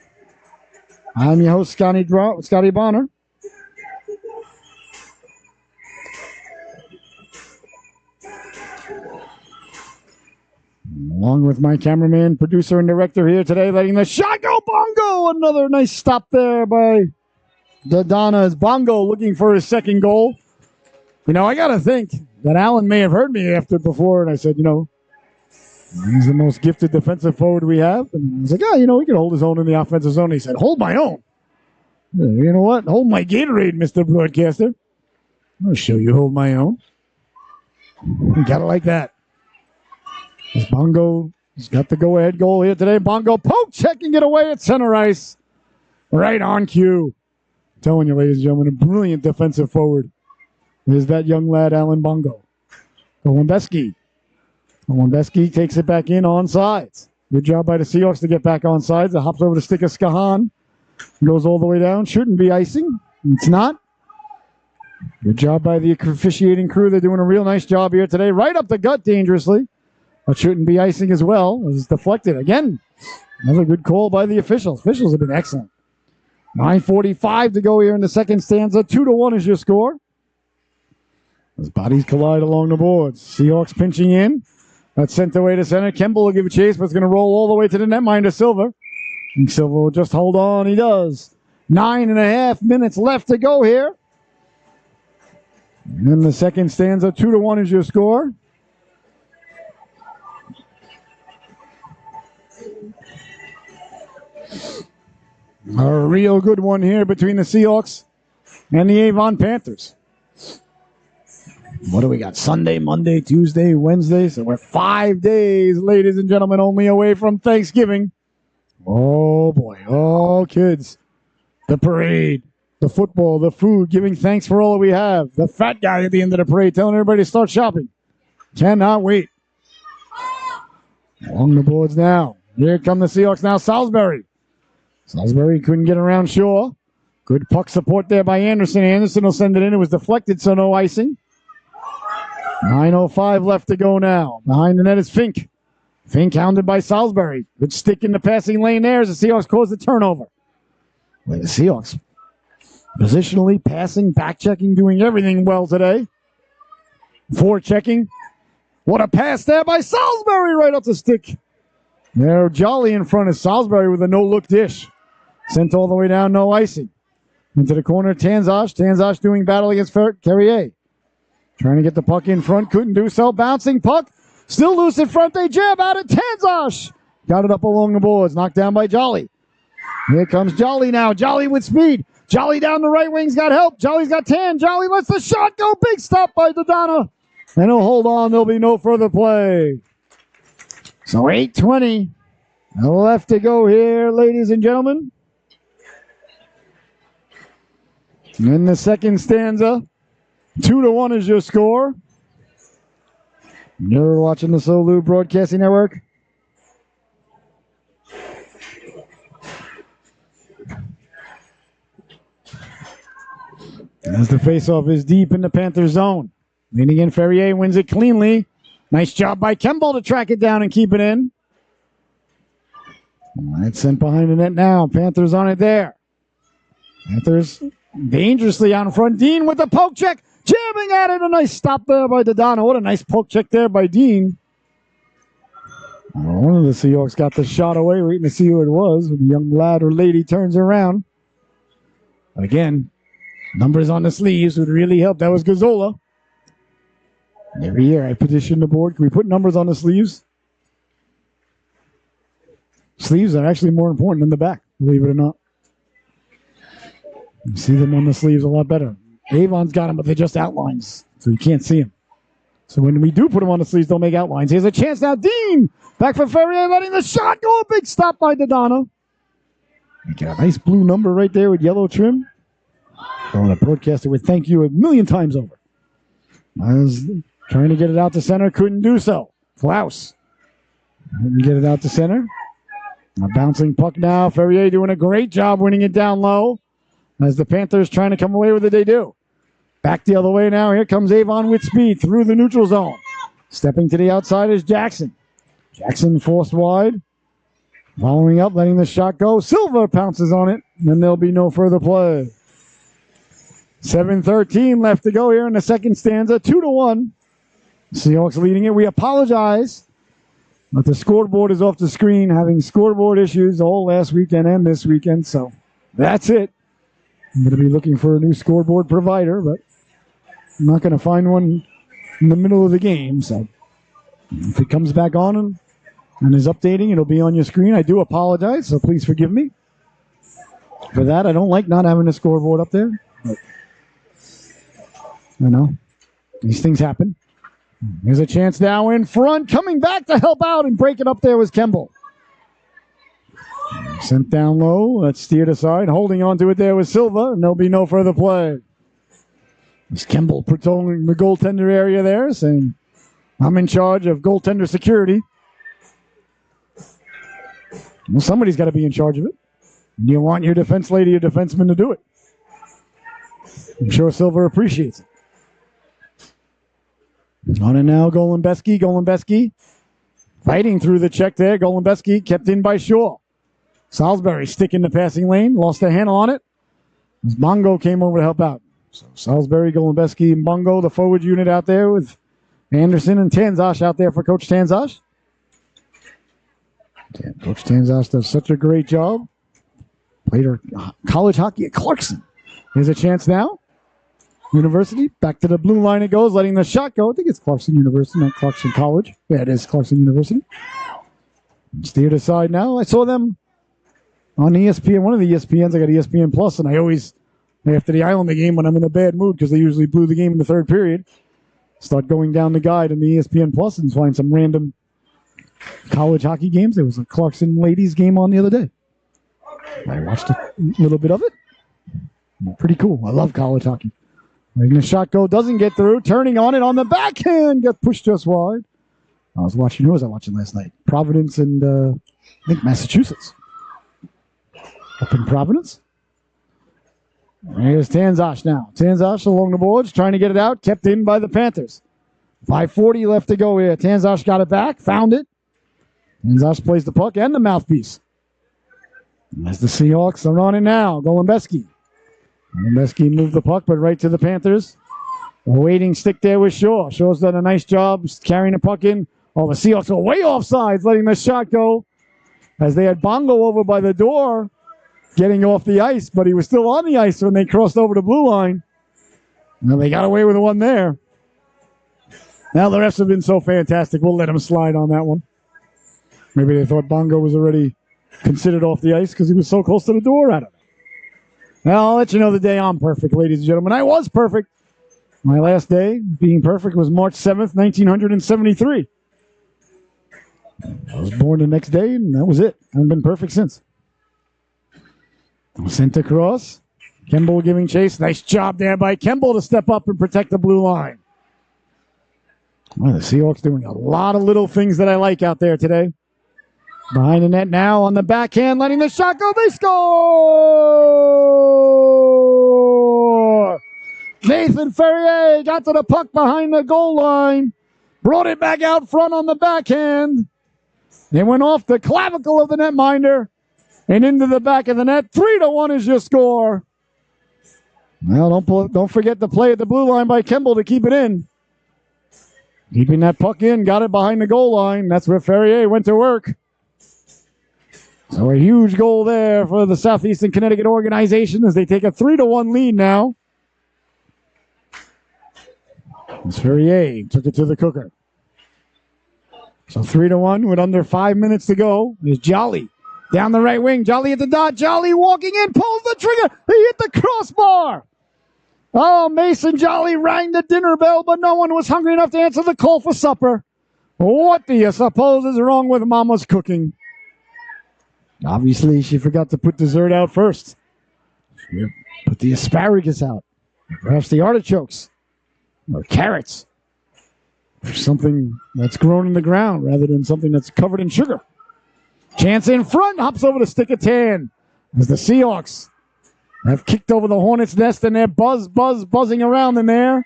I'm your host, Scotty Bonner. Along with my cameraman, producer, and director here today, letting the shot go. Bongo! Another nice stop there by Dodonna as Bongo looking for his second goal. You know, I got to think that Allen may have heard me after before, and I said, you know, he's the most gifted defensive forward we have. And I was like, oh, you know, he can hold his own in the offensive zone. He said, hold my own. You know what? Hold my Gatorade, Mr. Broadcaster. I'll show you hold my own. You got it like that. As Bongo has got the go-ahead goal here today. Bongo poke checking it away at center ice. Right on cue. I'm telling you, ladies and gentlemen, a brilliant defensive forward is that young lad, Alan Bongo. Golembeski. Golembeski takes it back in on sides. Good job by the Seahawks to get back on sides. It hops over the stick of Skahan. Goes all the way down. Shouldn't be icing. It's not. Good job by the officiating crew. They're doing a real nice job here today. Right up the gut dangerously. But shouldn't be icing as well. It was deflected. Again, another good call by the officials. Officials have been excellent. 9:45 to go here in the second stanza. 2-1 is your score. As bodies collide along the boards. Seahawks pinching in. That's sent away to center. Kemble will give a chase, but it's going to roll all the way to the netminder, Silver. And Silver will just hold on. He does. 9.5 minutes left to go here. And in the second stanza, 2-1 is your score. A real good one here between the Seahawks and the Avon Panthers. What do we got? Sunday, Monday, Tuesday, Wednesday. So we're 5 days, ladies and gentlemen, only away from Thanksgiving. Oh, boy. Oh, kids. The parade, the football, the food, giving thanks for all that we have. The fat guy at the end of the parade telling everybody to start shopping. Cannot wait. Along the boards now. Here come the Seahawks now. Salisbury. Salisbury couldn't get around Shaw. Good puck support there by Anderson. Anderson will send it in. It was deflected, so no icing. 9:05 left to go now. Behind the net is Fink. Fink hounded by Salisbury. Good stick in the passing lane there as the Seahawks cause the turnover. Well, the Seahawks positionally, passing, back checking, doing everything well today. Forward checking. What a pass there by Salisbury right off the stick. They're Jolly in front of Salisbury with a no-look dish. Sent all the way down, no icing. Into the corner, Tanzash. Tanzash doing battle against Carrier. Trying to get the puck in front, couldn't do so. Bouncing puck, still loose in front. They jab out it. Tanzash got it up along the boards, knocked down by Jolly. Here comes Jolly now. Jolly with speed. Jolly down the right wing's got help. Jolly's got Tan. Jolly lets the shot go. Big stop by Dodonna. And he'll hold on. There'll be no further play. So 8:20 left to go here, ladies and gentlemen. In the second stanza, 2-1 is your score. You're watching the Solu Broadcasting Network. As the faceoff is deep in the Panther zone. Leaning in, Ferrier wins it cleanly. Nice job by Kemble to track it down and keep it in. It's sent behind the net now. Panthers on it there. Panthers dangerously out in front. Dean with the poke check. Jamming at it. A nice stop there by Dodonna. What a nice poke check there by Dean. One of the Seahawks got the shot away, waiting to see who it was. When the young lad or lady turns around. Again, numbers on the sleeves would really help. That was Gazzola. Every year I petition the board. Can we put numbers on the sleeves? Sleeves are actually more important than the back, believe it or not. You see them on the sleeves a lot better. Avon's got them, but they're just outlines, so you can't see them. So when we do put them on the sleeves, they'll make outlines. Here's a chance now. Dean back for Ferrier, letting the shot go. A big stop by Dodonna. Got a nice blue number right there with yellow trim. Oh, the broadcaster would thank you a million times over. I was trying to get it out to center, couldn't do so. Klaus couldn't get it out to center. A bouncing puck now. Ferrier doing a great job winning it down low. As the Panthers trying to come away with it, they do. Back the other way now. Here comes Avon with speed through the neutral zone. Stepping to the outside is Jackson. Jackson forced wide. Following up, letting the shot go. Silva pounces on it, and there'll be no further play. 7:13 left to go here in the second stanza. 2-1. Seahawks leading it. We apologize But the scoreboard is off the screen, having scoreboard issues all last weekend and this weekend. So that's it. I'm going to be looking for a new scoreboard provider, but I'm not going to find one in the middle of the game. So if it comes back on and is updating, it'll be on your screen. I do apologize, so please forgive me for that. I don't like not having a scoreboard up there. But, these things happen. There's a chance now in front. Coming back to help out and break it up there was Kemble. Sent down low. That's steered aside. Holding on to it there was Silva, and there'll be no further play. It's Kemble patrolling the goaltender area there, saying, I'm in charge of goaltender security. Well, somebody's got to be in charge of it. You want your defense lady or defenseman to do it. I'm sure Silva appreciates it. On and now, Golembeski. Golembeski fighting through the check there. Golembeski kept in by Shaw. Salisbury stick in the passing lane. Lost a handle on it. Bongo came over to help out. So Salisbury, Golembeski, and Bongo, the forward unit out there with Anderson and Tanzash out there for Coach Tanzash. Coach Tanzash does such a great job. Played her college hockey at Clarkson. Here's a chance now. University, back to the blue line it goes, letting the shot go. I think it's Clarkson University, not Clarkson College. Yeah, it is Clarkson University. Steered aside now. I saw them on ESPN, one of the ESPNs. I got ESPN Plus, and I always, after the Islander game, when I'm in a bad mood, because they usually blew the game in the third period, start going down the guide in the ESPN Plus and find some random college hockey games. There was a Clarkson ladies game on the other day. I watched a little bit of it. Pretty cool. I love college hockey. Letting the shot go, doesn't get through. Turning on it on the backhand, got pushed just wide. I was watching, who was I watching last night? Providence and I think Massachusetts. Up in Providence. Here's Tanzash now. Tanzash along the boards, trying to get it out. Kept in by the Panthers. 5:40 left to go here. Tanzash got it back, found it. Tanzash plays the puck and the mouthpiece. As the Seahawks are on it now. Golembeski. Golembeski moved the puck, but right to the Panthers. A waiting stick there with Shaw. Shaw's done a nice job carrying the puck in. Oh, the Seahawks are way offsides, letting the shot go. As they had Bongo over by the door, getting off the ice, but he was still on the ice when they crossed over the blue line. Now they got away with the one there. Now the refs have been so fantastic, we'll let them slide on that one. Maybe they thought Bongo was already considered off the ice because he was so close to the door at it. Now I'll let you know the day I'm perfect, ladies and gentlemen. I was perfect. My last day being perfect was March 7th, 1973. I was born the next day, and that was it. I haven't been perfect since. Sent across. Kemble giving chase. Nice job there by Kemble to step up and protect the blue line. Well, the Seahawks doing a lot of little things that I like out there today. Behind the net now on the backhand, letting the shot go. They score! Nathan Ferrier got to the puck behind the goal line. Brought it back out front on the backhand. It went off the clavicle of the netminder and into the back of the net. 3-1 is your score. Well, don't forget the play at the blue line by Kemble to keep it in. Keeping that puck in, got it behind the goal line. That's where Ferrier went to work. So a huge goal there for the Southeastern Connecticut organization as they take a 3-1 lead now. As Ferrier took it to the cooker. So 3-1 with under 5 minutes to go. There's Jolly down the right wing. Jolly at the dot. Jolly walking in, pulls the trigger. He hit the crossbar. Oh, Mason Jolly rang the dinner bell, but no one was hungry enough to answer the call for supper. What do you suppose is wrong with Mama's cooking? Obviously, she forgot to put dessert out first. She put the asparagus out. Perhaps the artichokes. Or carrots. Or something that's grown in the ground rather than something that's covered in sugar. Chance in front. Hops over the stick of Tan. As the Seahawks have kicked over the Hornets' nest and they're buzzing around in there.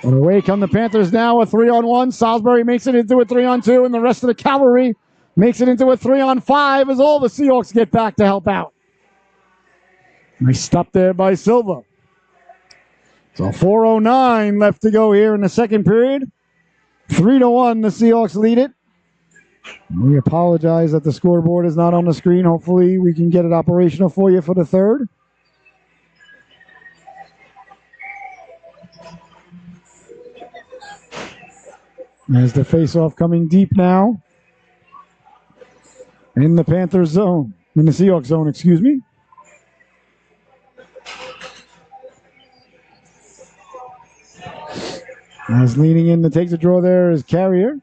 But away come the Panthers now, a 3-on-1. Salisbury makes it into a 3-on-2, and the rest of the cavalry makes it into a 3-on-5 as all the Seahawks get back to help out. Nice stop there by Silva. So 4:09 left to go here in the second period. 3-1, the Seahawks lead it. We apologize that the scoreboard is not on the screen. Hopefully we can get it operational for you for the third. As the face-off coming deep now. In the Panthers zone. In the Seahawks zone, excuse me. As leaning in to take the draw there is Carrier.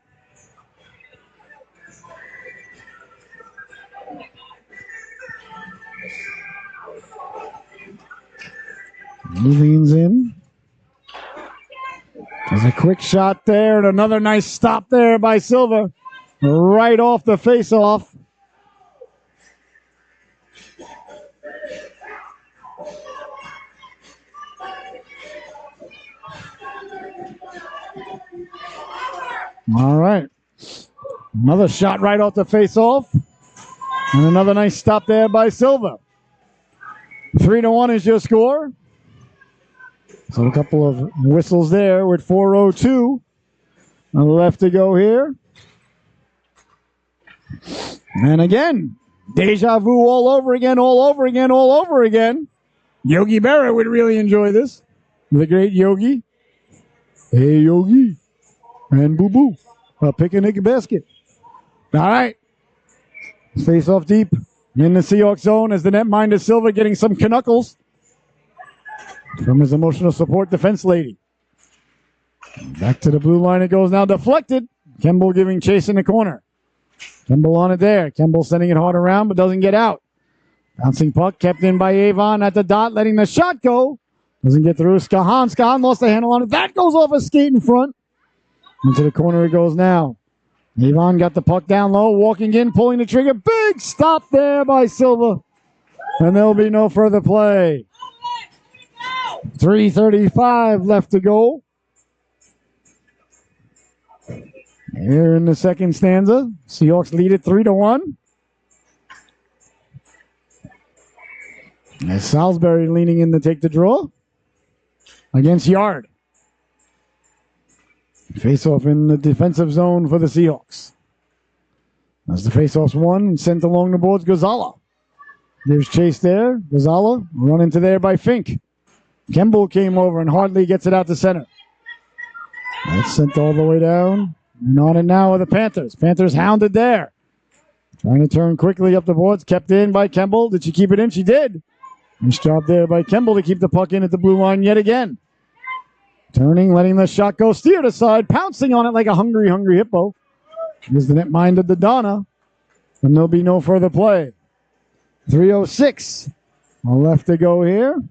He leans in. There's a quick shot there and another nice stop there by Silva. Right off the face-off. All right. Another shot right off the face-off. And another nice stop there by Silva. 3-1 is your score. So a couple of whistles there with 4:02 left to go here. And again, deja vu all over again, all over again, all over again. Yogi Berra would really enjoy this. The great Yogi. Hey, Yogi. And Boo Boo. A picnic basket. All right. Face off deep in the Seahawks zone as the netminder Silva getting some knuckles from his emotional support defense lady. Back to the blue line it goes now. Deflected. Kemble giving chase in the corner. Kemble on it there. Kemble sending it hard around but doesn't get out. Bouncing puck kept in by Avon at the dot, letting the shot go. Doesn't get through. Skahan lost the handle on it. That goes off a skate in front. Into the corner it goes now. Avon got the puck down low, walking in, pulling the trigger. Big stop there by Silva. And there'll be no further play. 3:35 left to go. Here in the second stanza, Seahawks lead it 3-1. As Salisbury leaning in to take the draw against Yard. Face-off in the defensive zone for the Seahawks. As the face-off's won and sent along the boards, Gonzala. There's chase there. Gonzala run into there by Fink. Kemble came over and hardly gets it out to center. That's sent all the way down. And on it now with the Panthers. Panthers hounded there. Trying to turn quickly up the boards. Kept in by Kemble. Did she keep it in? She did. Nice job there by Kemble to keep the puck in at the blue line yet again. Turning, letting the shot go. Steered aside. Pouncing on it like a hungry hippo. Here's the netminder, the Donna. And there'll be no further play. 3:06 left to go here.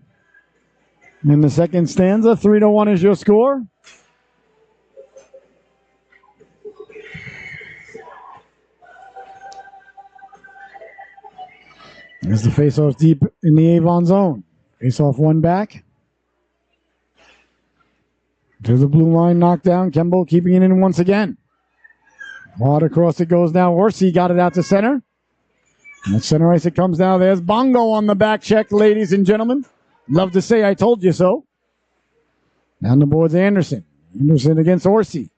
In the second stanza, 3-1 is your score. As the face-off deep in the Avon zone. Face-off one back. To the blue line, knocked down. Kemble keeping it in once again. Hard across it goes now. Horsey got it out to center. And at center ice it comes now. There's Bongo on the back check, ladies and gentlemen. Love to say I told you so. Down the boards, Anderson. Anderson against Horsey.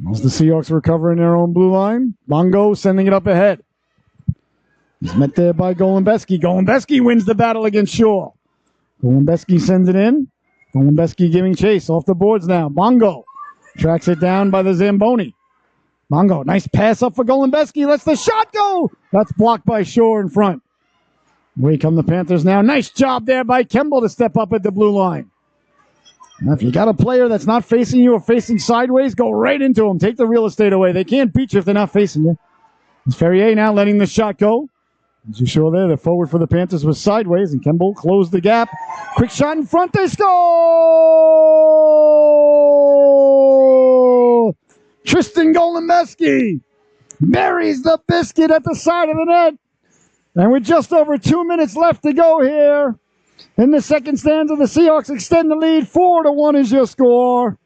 As the Seahawks recover in their own blue line. Bongo sending it up ahead. He's met there by Golembeski. Golembeski wins the battle against Shaw. Golembeski sends it in. Golembeski giving chase off the boards now. Bongo tracks it down by the Zamboni. Bongo, nice pass up for Golembeski. Lets the shot go. That's blocked by Shaw in front. Away come the Panthers now. Nice job there by Kemble to step up at the blue line. Now, if you got a player that's not facing you or facing sideways, go right into them. Take the real estate away. They can't beat you if they're not facing you. It's Ferrier now letting the shot go. As you saw there, the forward for the Panthers was sideways, and Kemble closed the gap. Quick shot in front. They score! Tristan Golembeski buries the biscuit at the side of the net. And with just over 2 minutes left to go here in the second stanza, the Seahawks extend the lead. 4-1 is your score.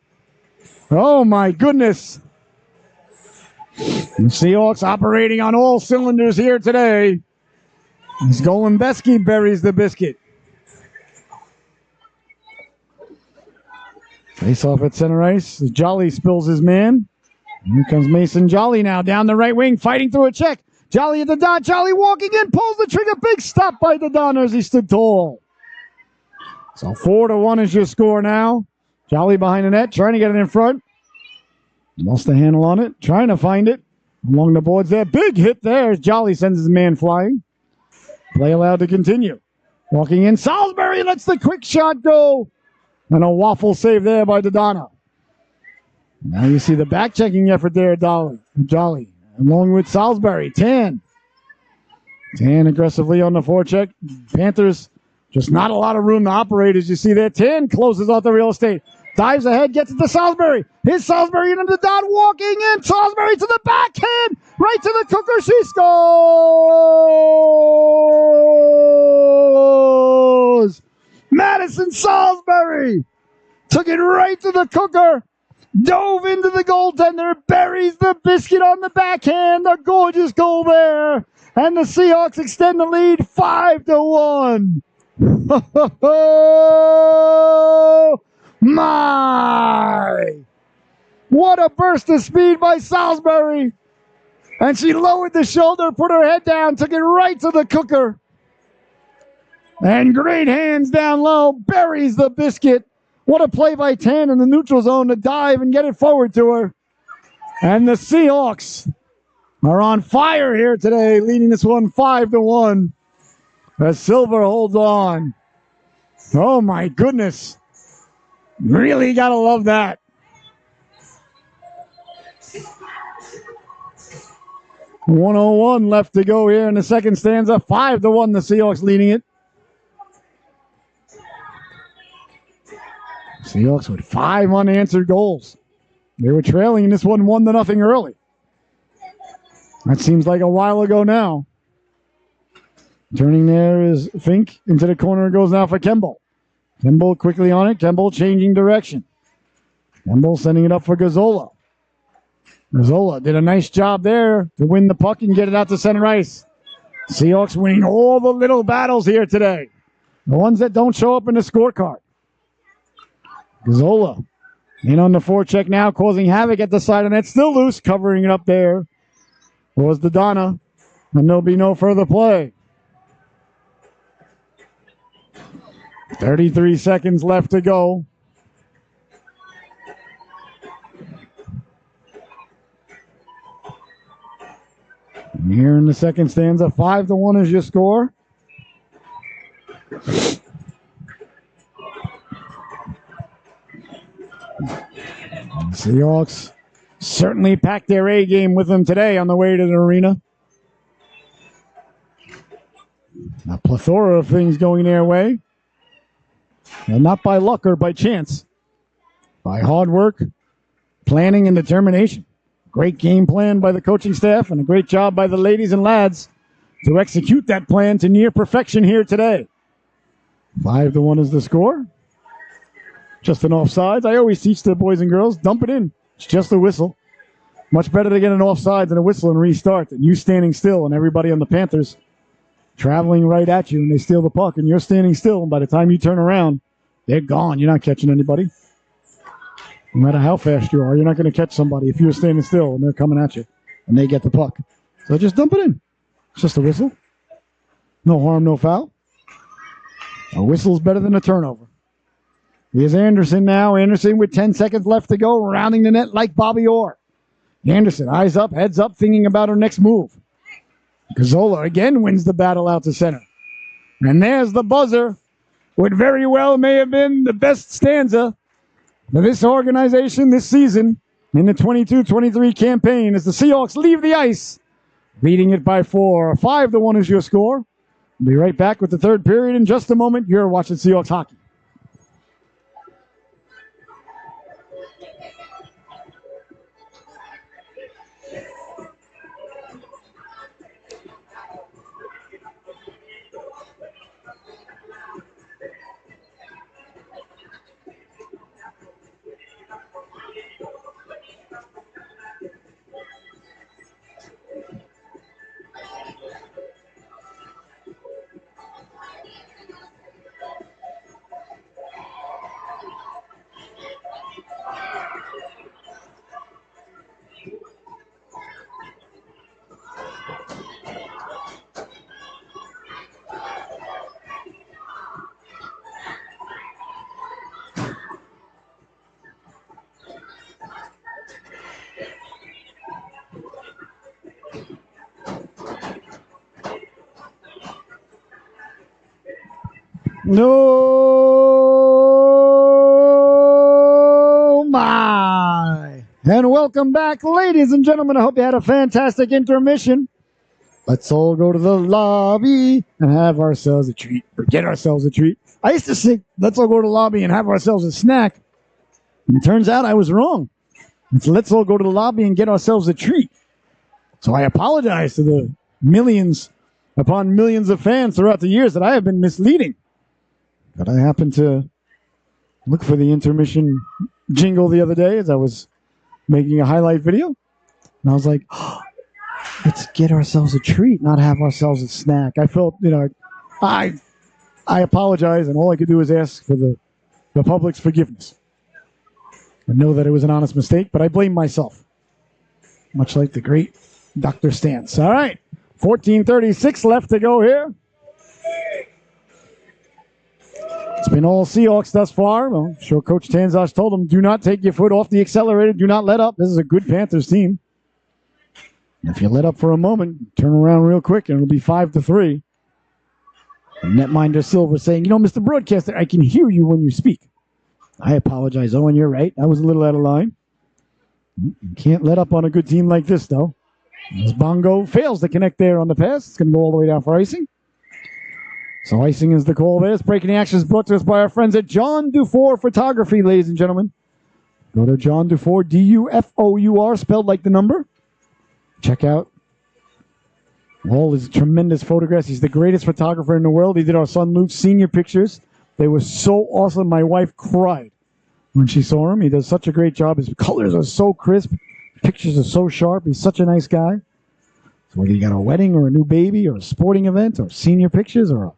Oh, my goodness. The Seahawks operating on all cylinders here today. As Golembeski buries the biscuit. Face off at center ice. Jolly spills his man. Here comes Mason Jolly now down the right wing, fighting through a check. Jolly at the dot. Jolly walking in, pulls the trigger. Big stop by the Don as he stood tall. So 4-1 is your score now. Jolly behind the net, trying to get it in front. Lost the handle on it, trying to find it. Along the boards there. Big hit there as Jolly sends his man flying. Play allowed to continue. Walking in, Salisbury lets the quick shot go. And a waffle save there by Dodonna. Now you see the back-checking effort there, Jolly. Along with Salisbury. Tan aggressively on the forecheck. Panthers, just not a lot of room to operate as you see there. Tan closes off the real estate. Dives ahead, gets it to Salisbury. Here's Salisbury into the dot, walking in. Salisbury to the backhand. Right to the cooker. She scores! Madison Salisbury took it right to the cooker. Dove into the goaltender. Buries the biscuit on the backhand. A gorgeous goal there. And the Seahawks extend the lead 5-1. My! What a burst of speed by Salisbury. And she lowered the shoulder, put her head down, took it right to the cooker. And great hands down low, buries the biscuit. What a play by Tan in the neutral zone to dive and get it forward to her. And the Seahawks are on fire here today, leading this one 5-1. As Silver holds on. Oh my goodness. Really gotta love that. .101 left to go here in the second stanza. 5-1, the Seahawks leading it. Seahawks with 5 unanswered goals. They were trailing in this one 1-0 early. That seems like a while ago now. Turning there is Fink into the corner. Goes now for Kemble. Kemble quickly on it. Kemble changing direction. Kemble sending it up for Gazzola. Gazzola did a nice job there to win the puck and get it out to center ice. Seahawks winning all the little battles here today. The ones that don't show up in the scorecard. Gazzola in on the forecheck now, causing havoc at the side of net. Still loose, covering it up there was Dodonna. And there'll be no further play. 33 seconds left to go. And here in the second stanza, 5-1 is your score. Seahawks certainly packed their A game with them today on the way to the arena. A plethora of things going their way. And not by luck or by chance. By hard work, planning, and determination. Great game plan by the coaching staff and a great job by the ladies and lads to execute that plan to near perfection here today. 5-1 is the score. Just an offsides. I always teach the boys and girls, dump it in. It's just a whistle. Much better to get an offsides than a whistle and restart than you standing still and everybody on the Panthers traveling right at you and they steal the puck and you're standing still. And by the time you turn around, they're gone. You're not catching anybody. No matter how fast you are, you're not going to catch somebody if you're standing still and they're coming at you and they get the puck. So just dump it in. It's just a whistle. No harm, no foul. A whistle's better than a turnover. Here's Anderson now. Anderson with 10 seconds left to go, rounding the net like Bobby Orr. Anderson, eyes up, heads up, thinking about her next move. Gazzola again wins the battle out to center. And there's the buzzer. What very well may have been the best stanza for this organization this season in the 22-23 campaign as the Seahawks leave the ice, leading it by 4. 5-1 is your score. We'll be right back with the third period in just a moment. You're watching Seahawks hockey. No, my. And welcome back, ladies and gentlemen. I hope you had a fantastic intermission. Let's all go to the lobby and have ourselves a treat, or get ourselves a treat. I used to say, let's all go to the lobby and have ourselves a snack. And it turns out I was wrong. It's let's all go to the lobby and get ourselves a treat. So I apologize to the millions upon millions of fans throughout the years that I have been misleading. But I happened to look for the intermission jingle the other day as I was making a highlight video. And I was like, oh, let's get ourselves a treat, not have ourselves a snack. I felt, I apologize, and all I could do is ask for the public's forgiveness. I know that it was an honest mistake, but I blame myself. Much like the great Dr. Stantz. All right, 14:36 left to go here. It's been all Seahawks thus far. Well, I'm sure Coach Tanzas told them, do not take your foot off the accelerator. Do not let up. This is a good Panthers team. And if you let up for a moment, turn around real quick, and it'll be 5-3. And Netminder Silver saying, Mr. Broadcaster, I can hear you when you speak. I apologize, Owen. You're right. I was a little out of line. You can't let up on a good team like this, though. As Bongo fails to connect there on the pass, it's going to go all the way down for icing. So icing is the call there. This breaking action is brought to us by our friends at John Dufour Photography, ladies and gentlemen. Go to John Dufour, Dufour, spelled like the number. Check out all his tremendous photographs. He's the greatest photographer in the world. He did our son Luke's senior pictures. They were so awesome. My wife cried when she saw him. He does such a great job. His colors are so crisp. Pictures are so sharp. He's such a nice guy. So whether you got a wedding or a new baby or a sporting event or senior pictures or a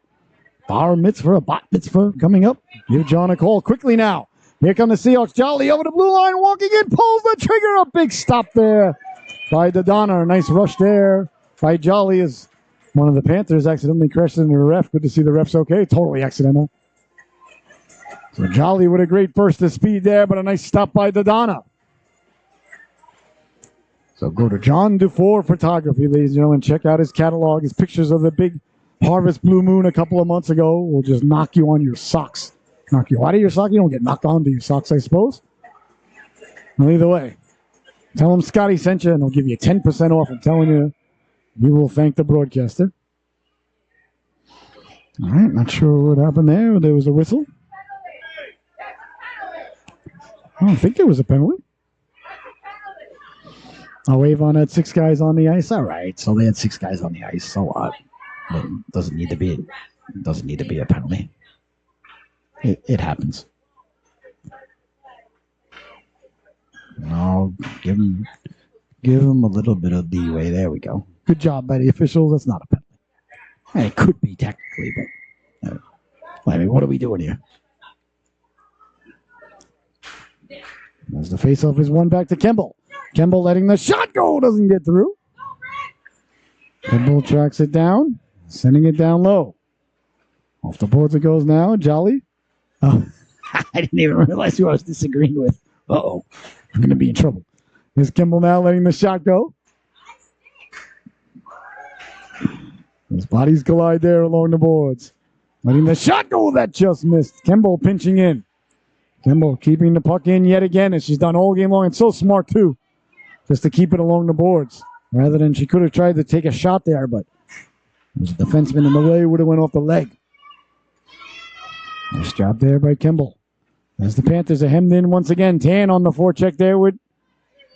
bar mitzvah, a bat mitzvah coming up, give John a call quickly now. Here come the Seahawks. Jolly over the blue line, walking in, pulls the trigger. A big stop there by Dodonna. A nice rush there by Jolly as one of the Panthers accidentally crashed into the ref. Good to see the ref's okay. Totally accidental. So Jolly with a great burst of speed there, but a nice stop by Dodonna. So go to John Dufour Photography, ladies and gentlemen. Check out his catalog, his pictures of the big Harvest Blue Moon a couple of months ago will just knock you on your socks. Knock you out of your sock. You don't get knocked onto your socks, I suppose. Well, either way, tell him Scotty sent you, and he'll give you 10% off. I'm telling you, you will thank the broadcaster. All right, not sure what happened there. There was a whistle. I don't think there was a penalty. Oh, Avon had 6 guys on the ice. All right, so they had 6 guys on the ice. So what? It doesn't need to be a penalty. It happens. No, give him a little bit of leeway. There we go. Good job by the officials. That's not a penalty. It could be technically, but I mean, what are we doing here? As the faceoff is won back to Kemble. Kemble letting the shot go. Doesn't get through. Kemble tracks it down. Sending it down low. Off the boards it goes now. Jolly. Oh, I didn't even realize who I was disagreeing with. Uh-oh. I'm going to be in trouble. Here's Kemble now letting the shot go. His bodies collide there along the boards. Letting the shot go. That just missed. Kemble pinching in. Kemble keeping the puck in yet again, as she's done all game long. And so smart, too, just to keep it along the boards. Rather than she could have tried to take a shot there, but there's a defenseman in the way, would have went off the leg. Nice job there by Kemble. As the Panthers are hemmed in once again. Tan on the forecheck there with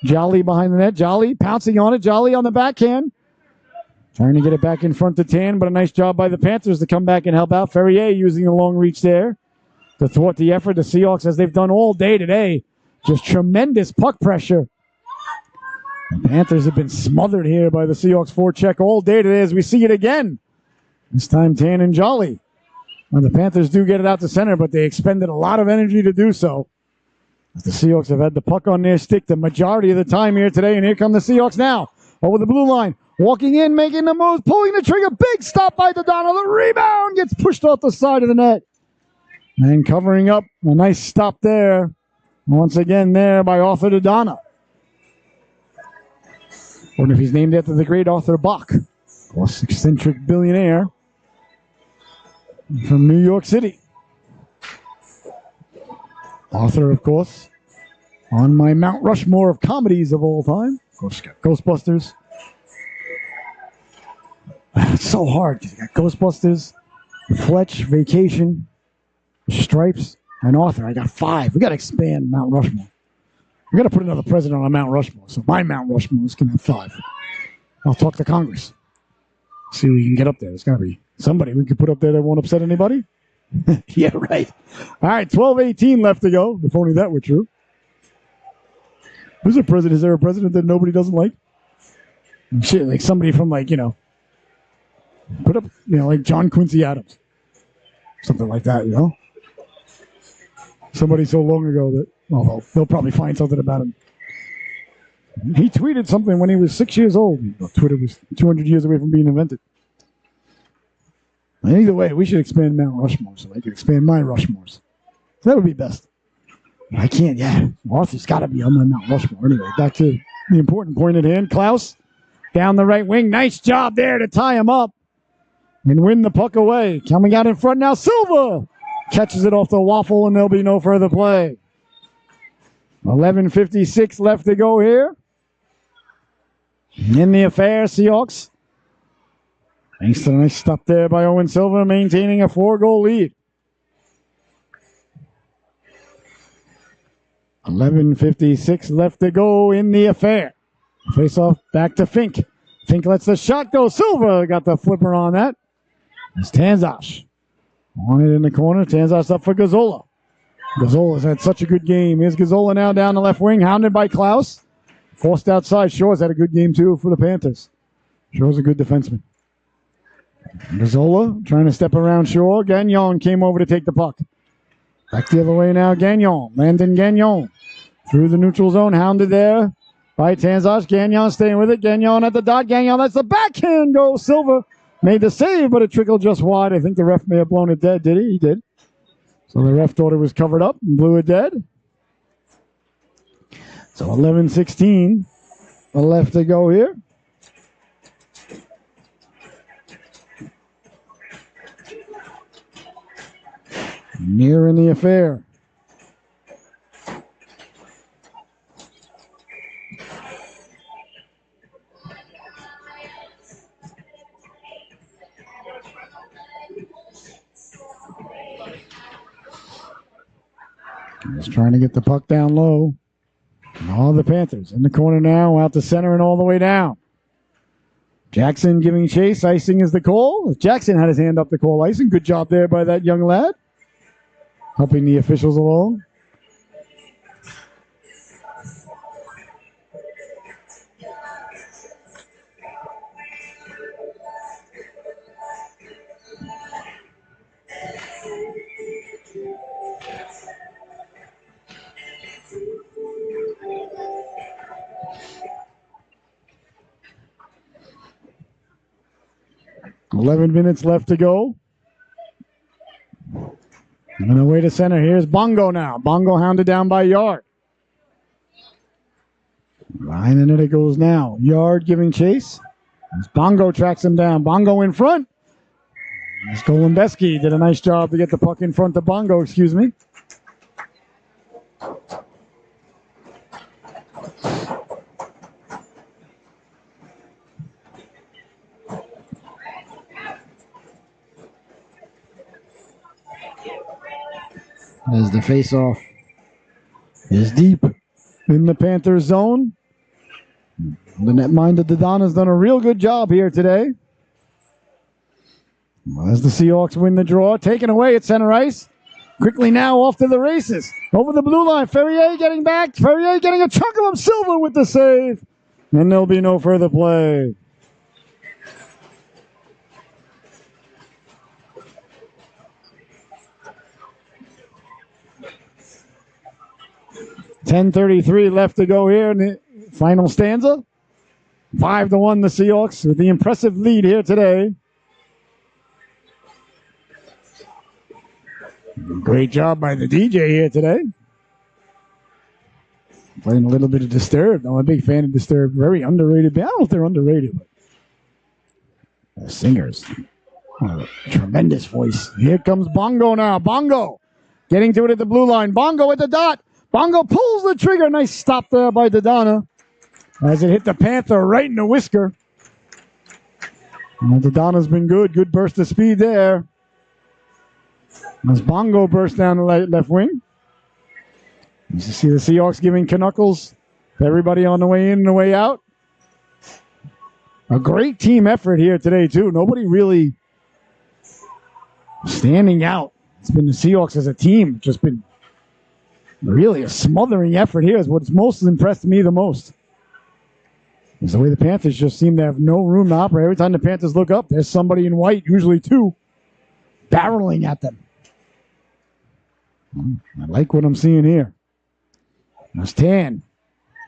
Jolly behind the net. Jolly pouncing on it. Jolly on the backhand. Trying to get it back in front to Tan, but a nice job by the Panthers to come back and help out. Ferrier using a long reach there to thwart the effort. The Seahawks, as they've done all day today, just tremendous puck pressure. The Panthers have been smothered here by the Seahawks forecheck all day today as we see it again. This time Tan and Jolly. Well, the Panthers do get it out to center, but they expended a lot of energy to do so. The Seahawks have had the puck on their stick the majority of the time here today, and here come the Seahawks now. Over the blue line, walking in, making the moves, pulling the trigger. Big stop by Dodonna. The rebound gets pushed off the side of the net. And covering up, a nice stop there. Once again there by Arthur Dodonna. Wonder if he's named after the great Arthur Bach, of course, eccentric billionaire from New York City. Author, of course, on my Mount Rushmore of comedies of all time. Of course, got Ghostbusters. It's so hard because you got Ghostbusters, Fletch, Vacation, Stripes, and Author. I got 5. We got to expand Mount Rushmore. We got to put another president on Mount Rushmore. So my Mount Rushmore is going to have 5. I'll talk to Congress. See if we can get up there. There's got to be somebody we can put up there that won't upset anybody. Yeah, right. All right, 12:18 left to go. If only that were true. Who's a president? Is there a president that nobody doesn't like? Shit, like somebody from put up, like John Quincy Adams. Something like that, Somebody so long ago that, they'll probably find something about him. He tweeted something when he was 6 years old. Twitter was 200 years away from being invented. And either way, we should expand Mount Rushmore so I can expand my Rushmores. That would be best. I can't, Arthur's got to be on my Mount Rushmore. Anyway, back to the important point at hand. Klaus down the right wing. Nice job there to tie him up and win the puck away. Coming out in front now, Silva catches it off the waffle, and there'll be no further play. 11:56 left to go here. In the affair, Seahawks. Thanks to the nice stop there by Owen Silva, maintaining a 4-goal lead. 11:56 left to go in the affair. Face off back to Fink. Fink lets the shot go. Silva got the flipper on that. It's Tanzash. On it in the corner. Tanzash up for Gazzola. Gazzola's had such a good game. Here's Gazzola now down the left wing, hounded by Klaus. Forced outside. Shaw's had a good game, too, for the Panthers. Shaw's a good defenseman. Gazzola trying to step around Shaw. Gagnon came over to take the puck. Back the other way now, Gagnon. Landon Gagnon. Through the neutral zone, hounded there by Tanzash. Gagnon staying with it. Gagnon at the dot. Gagnon, that's the backhand goal. Silva made the save, but it trickled just wide. I think the ref may have blown it dead, did he? He did. So the ref thought it was covered up and blew it dead. So 11:16 left to go here. Near in the affair. Just trying to get the puck down low. And all the Panthers in the corner now, out to center and all the way down. Jackson giving chase. Icing is the call. Jackson had his hand up to call icing. Good job there by that young lad. Helping the officials along. $11 minutes left to go. And away to center. Here's Bongo now. Bongo hounded down by Yard. Line and it goes now. Yard giving chase. As Bongo tracks him down. Bongo in front. As Golembeski did a nice job to get the puck in front of Bongo, excuse me. As the face-off is deep in the Panthers zone. The netminder Dodon has done a real good job here today. As the Seahawks win the draw, taken away at center ice. Quickly now off to the races. Over the blue line. Ferrier getting back. Ferrier getting a chunk of him. Silva with the save. And there'll be no further play. $10:33 left to go here in the final stanza. 5-1 the Seahawks with the impressive lead here today. Great job by the DJ here today. Playing a little bit of Disturbed. I'm a big fan of Disturbed. Very underrated band. I don't know if they're underrated, but the singers. Oh, tremendous voice. Here comes Bongo now. Bongo Getting to it at the blue line. Bongo at the dot. Bongo pulls the trigger. Nice stop there by Dodonna as it hit the Panther right in the whisker. Dodonna's been good. Good burst of speed there. As Bongo burst down the left wing. You see the Seahawks giving Knuckles to everybody on the way in and the way out. A great team effort here today, too. Nobody really standing out. It's been the Seahawks as a team. Just been really a smothering effort here is what's most impressed me the most. Is the way the Panthers just seem to have no room to operate. Every time the Panthers look up, there's somebody in white, usually two, barreling at them. I like what I'm seeing here. There's Tan.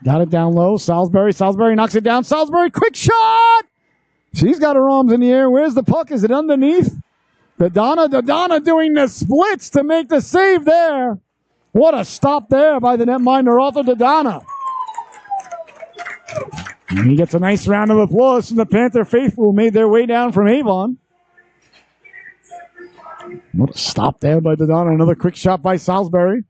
Got it down low. Salisbury. Salisbury knocks it down. Salisbury, quick shot! She's got her arms in the air. Where's the puck? Is it underneath? Dodonna doing the splits to make the save there. What a stop there by the netminder, Arthur Dodonna. And he gets a nice round of applause from the Panther faithful who made their way down from Avon. What a stop there by Dodonna. Another quick shot by Salisbury.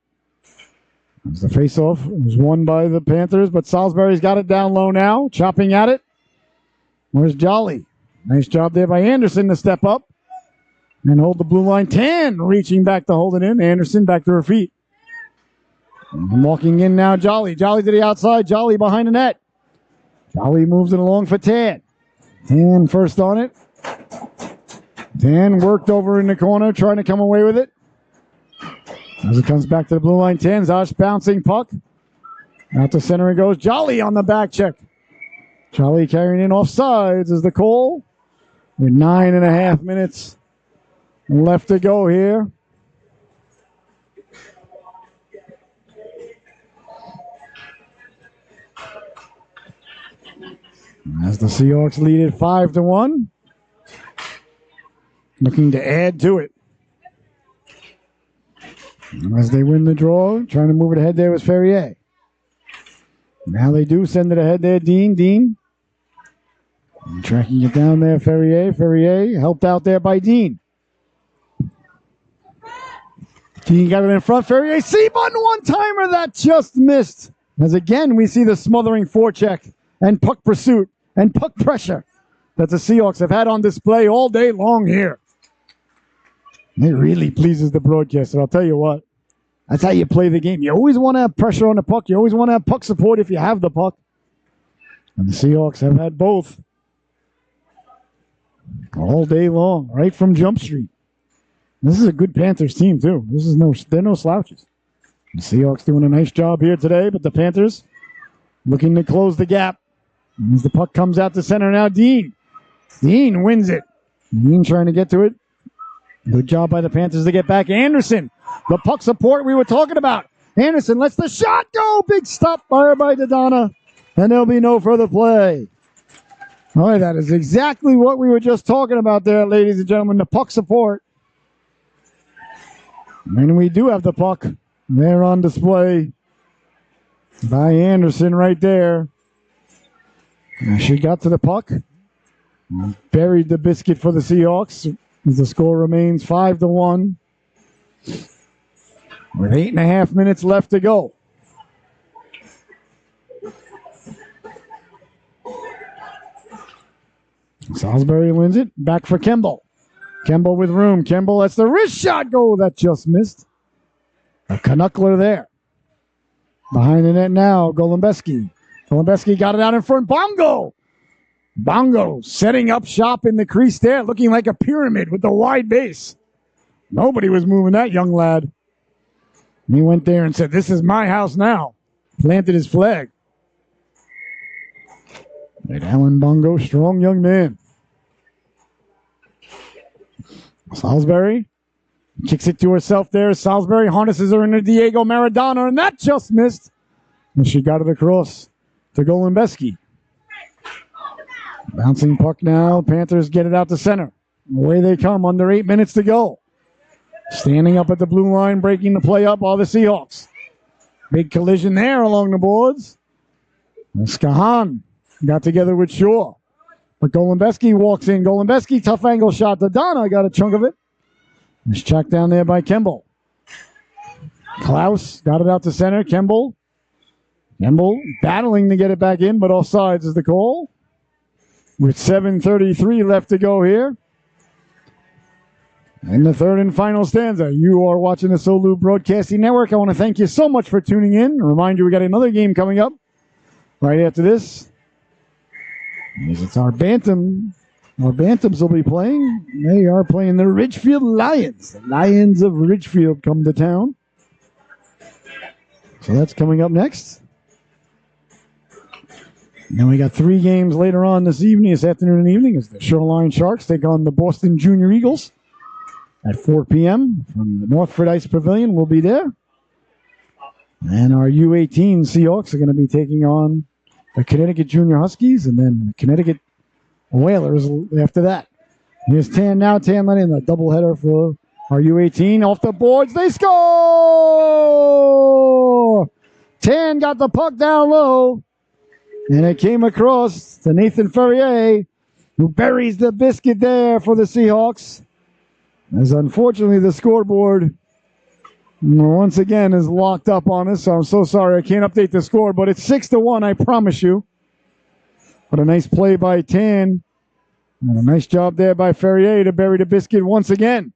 As the faceoff was won by the Panthers, but Salisbury's got it down low now, chopping at it. Where's Jolly? Nice job there by Anderson to step up and hold the blue line. Tan reaching back to hold it in. Anderson back to her feet. And walking in now, Jolly. Jolly to the outside. Jolly behind the net. Jolly moves it along for Tan. Tan first on it. Tan worked over in the corner, trying to come away with it. As it comes back to the blue line, Tanzash bouncing puck. Out to center it goes. Jolly on the back check. Jolly carrying in offsides is the call. With 9.5 minutes left to go here. As the Seahawks lead it 5-1. Looking to add to it. As they win the draw, trying to move it ahead there was Ferrier. Now they do send it ahead there, Dean. And tracking it down there, Ferrier. Ferrier helped out there by Dean. Dean got it in front. Ferrier, C-button one-timer that just missed. As again, we see the smothering forecheck and puck pursuit and puck pressure that the Seahawks have had on display all day long here. It really pleases the broadcaster. I'll tell you what. That's how you play the game. You always want to have pressure on the puck. You always want to have puck support if you have the puck. And the Seahawks have had both all day long, right from Jump Street. This is a good Panthers team, too. They're no slouches. The Seahawks doing a nice job here today, but the Panthers looking to close the gap. As the puck comes out to center now, Dean. Dean wins it. Dean trying to get to it. Good job by the Panthers to get back. Anderson, the puck support we were talking about. Anderson lets the shot go. Big stop fire by Dodonna. And there'll be no further play. All right, that is exactly what we were just talking about there, ladies and gentlemen. The puck support. And we do have the puck there on display by Anderson right there. And she got to the puck. Buried the biscuit for the Seahawks. As the score remains 5-1. With 8.5 minutes left to go. Salisbury wins it. Back for Kemble. Kemble with room. Kemble, that's the wrist shot goal that just missed. A Canuckler there. Behind the net now, Golembeski. Golembeski got it out in front. Bongo. Bongo setting up shop in the crease there, looking like a pyramid with the wide base. Nobody was moving that young lad. And he went there and said, "This is my house now." Planted his flag. And Alan Bongo, strong young man. Salisbury kicks it to herself there. Salisbury harnesses her into Diego Maradona, and that just missed. And she got it across to Golembeski. Bouncing puck now. Panthers get it out to center. Away they come. Under 8 minutes to go. Standing up at the blue line, breaking the play up are the Seahawks. Big collision there along the boards. And Skahan got together with Shaw. But Golembeski walks in. Golembeski, tough angle shot. Dodonna got a chunk of it. It's checked down there by Kemble. Klaus got it out to center. Kemble battling to get it back in, but offsides is the call. With 7:33 left to go here. In the third and final stanza, you are watching the Solu Broadcasting Network. I want to thank you so much for tuning in. Remind you we got another game coming up right after this. It's our Bantam. Our Bantams will be playing. They are playing the Ridgefield Lions. The Lions of Ridgefield come to town. So that's coming up next. And then we got 3 games later on this afternoon and evening, as the Shoreline Sharks take on the Boston Junior Eagles at 4 p.m. from the Northford Ice Pavilion. We'll be there. And our U18 Seahawks are going to be taking on the Connecticut Junior Huskies and then the Connecticut Whalers after that. Here's Tan now. Tan letting a doubleheader for our U18. Off the boards, they score! Tan got the puck down low. And it came across to Nathan Ferrier, who buries the biscuit there for the Seahawks. As unfortunately the scoreboard once again is locked up on us. So I'm so sorry I can't update the score, but it's 6-1, I promise you. But a nice play by Tan. And a nice job there by Ferrier to bury the biscuit once again.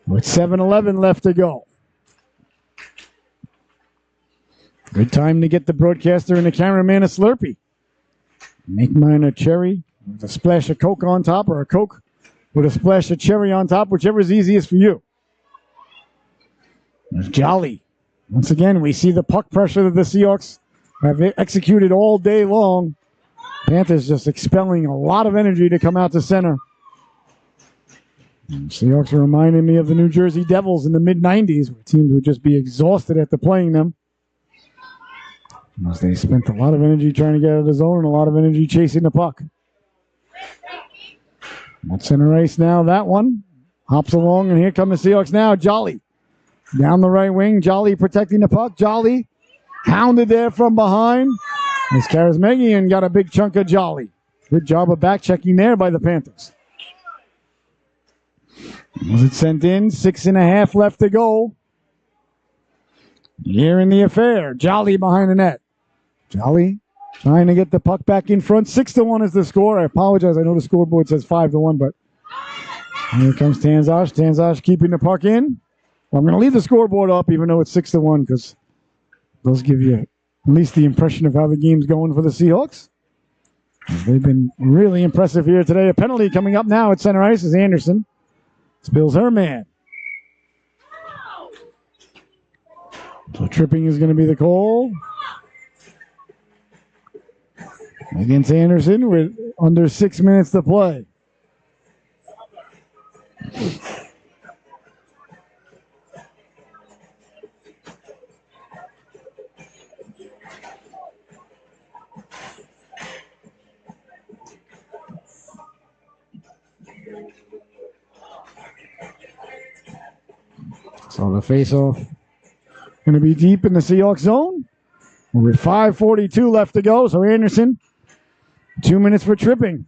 With 7:11 left to go. Good time to get the broadcaster and the cameraman a Slurpee. Make mine a cherry with a splash of Coke on top, or a Coke with a splash of cherry on top, whichever is easiest for you. There's Jolly. Once again, we see the puck pressure that the Seahawks have executed all day long. Panthers just expelling a lot of energy to come out to center. And Seahawks are reminding me of the New Jersey Devils in the mid-90s, where teams would just be exhausted after playing them. As they spent a lot of energy trying to get out of the zone and a lot of energy chasing the puck. That's center ice now. That one hops along, and here come the Seahawks now. Jolly down the right wing. Jolly protecting the puck. Jolly hounded there from behind. As Karismegian got a big chunk of Jolly. Good job of back checking there by the Panthers. Was it sent in? 6.5 left to go. Here in the affair. Jolly behind the net. Jolly trying to get the puck back in front. 6-1 is the score. I apologize. I know the scoreboard says 5-1, but here comes Tanzash. Tanzash keeping the puck in. Well, I'm going to leave the scoreboard up, even though it's 6-1, because those give you at least the impression of how the game's going for the Seahawks. They've been really impressive here today. A penalty coming up now at center ice is Anderson. Spills her man. So tripping is going to be the call against Anderson with under 6 minutes to play. So the face-off going to be deep in the Seahawks zone. With 5:42 left to go. So Anderson, 2 minutes for tripping.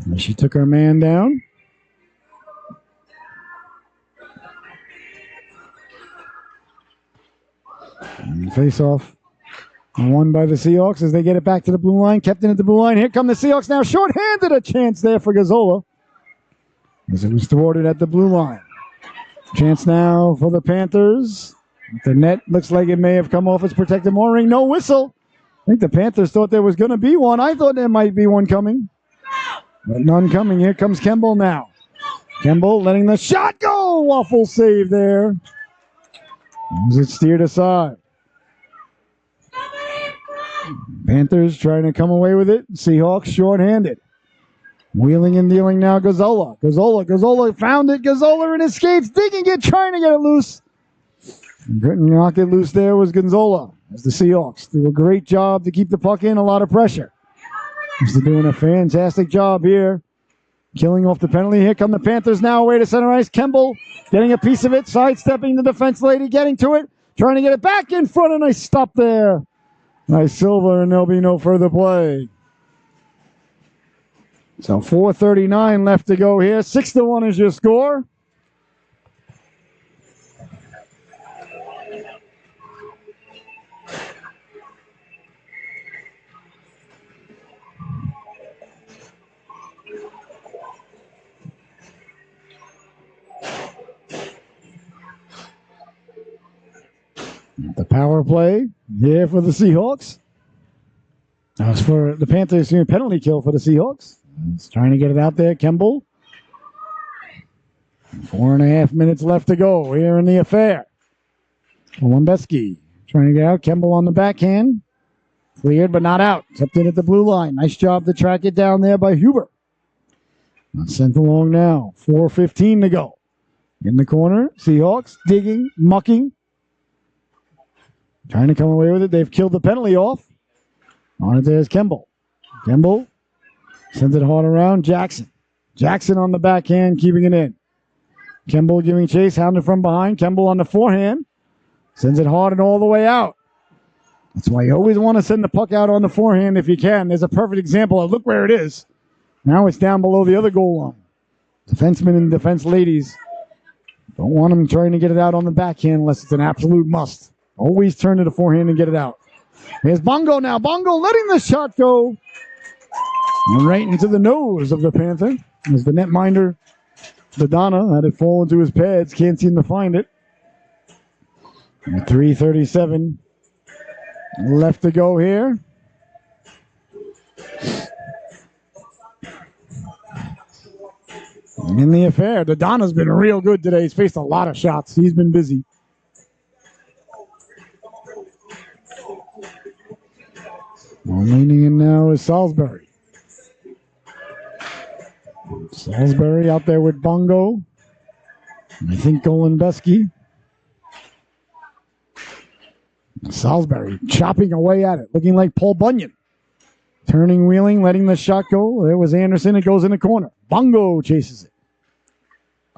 And she took her man down. And face-off won by the Seahawks as they get it back to the blue line. Kept in at the blue line. Here come the Seahawks now. Short-handed, a chance there for Gazzola as it was thwarted at the blue line. Chance now for the Panthers. The net looks like it may have come off its protective mooring. No whistle. I think the Panthers thought there was going to be one. I thought there might be one coming. But none coming. Here comes Kemble now. Kemble letting the shot go. Waffle save there. As it steered aside. Panthers trying to come away with it. Seahawks short-handed. Wheeling and dealing now, Gazzola. Gazzola found it. Gazzola in his skates, digging it, trying to get it loose. Couldn't knock it loose there was Gonzola as the Seahawks do a great job to keep the puck in, a lot of pressure. They're doing a fantastic job here, killing off the penalty. Here come the Panthers now away to center ice. Kemble getting a piece of it, sidestepping the defense lady, getting to it, trying to get it back in front. A nice stop there. Nice Silver, and there'll be no further play. So 4:39 left to go here. 6-1 is your score. power play here for the Seahawks. That was for the Panthers. Penalty kill for the Seahawks. He's trying to get it out there. Kemble. 4.5 minutes left to go here in the affair. Wolombeski trying to get out. Kemble on the backhand. Cleared, but not out. Kept in at the blue line. Nice job to track it down there by Huber. Sent along now. 4:15 to go. In the corner, Seahawks digging, mucking. Trying to come away with it. They've killed the penalty off. On it there's Kemble. Kemble sends it hard around. Jackson. Jackson on the backhand, keeping it in. Kemble giving chase, hounded from behind. Kemble on the forehand. Sends it hard and all the way out. That's why you always want to send the puck out on the forehand if you can. There's a perfect example of look where it is. Now it's down below the other goal line. Defensemen and defense ladies don't want them trying to get it out on the backhand unless it's an absolute must. Always turn to the forehand and get it out. Here's Bongo now. Bongo letting the shot go right into the nose of the Panther. As the netminder, Donna, had it fall into his pads. Can't seem to find it. 3:37 left to go here. And in the affair, Donna's been real good today. He's faced a lot of shots. He's been busy. Well, leaning in now is Salisbury. Salisbury out there with Bongo. And I think Golenbeski. Salisbury chopping away at it, looking like Paul Bunyan. Turning, wheeling, letting the shot go. There was Anderson. It goes in the corner. Bongo chases it.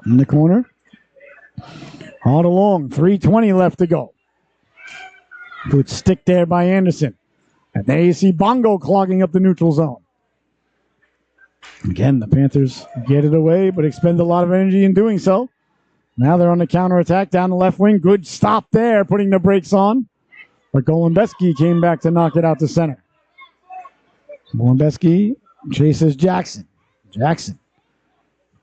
In the corner. Hard along. 3:20 left to go. Good stick there by Anderson. And there you see Bongo clogging up the neutral zone. Again, the Panthers get it away, but expend a lot of energy in doing so. Now they're on the counterattack down the left wing. Good stop there, putting the brakes on. But Golenbeski came back to knock it out to center. Golenbeski chases Jackson. Jackson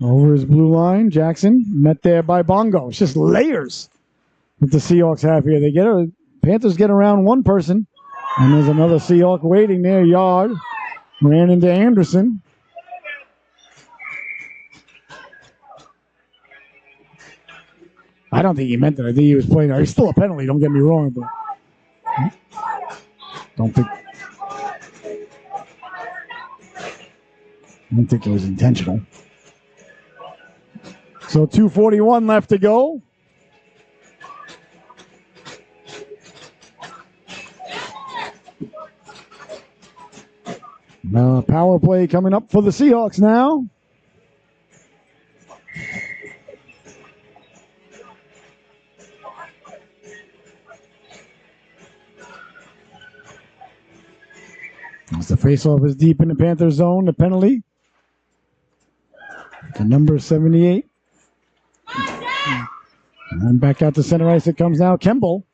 over his blue line. Jackson met there by Bongo. It's just layers that the Seahawks have here. Panthers get around one person, and there's another Seahawk waiting there. Yard ran into Anderson. I don't think he meant that. I think he was playing. It's still a penalty. Don't get me wrong, but don't think it was intentional. So 2:41 left to go. Power play coming up for the Seahawks now. As the faceoff is deep in the Panther zone, the penalty to number 78. And back out to center ice it comes now. Kemble.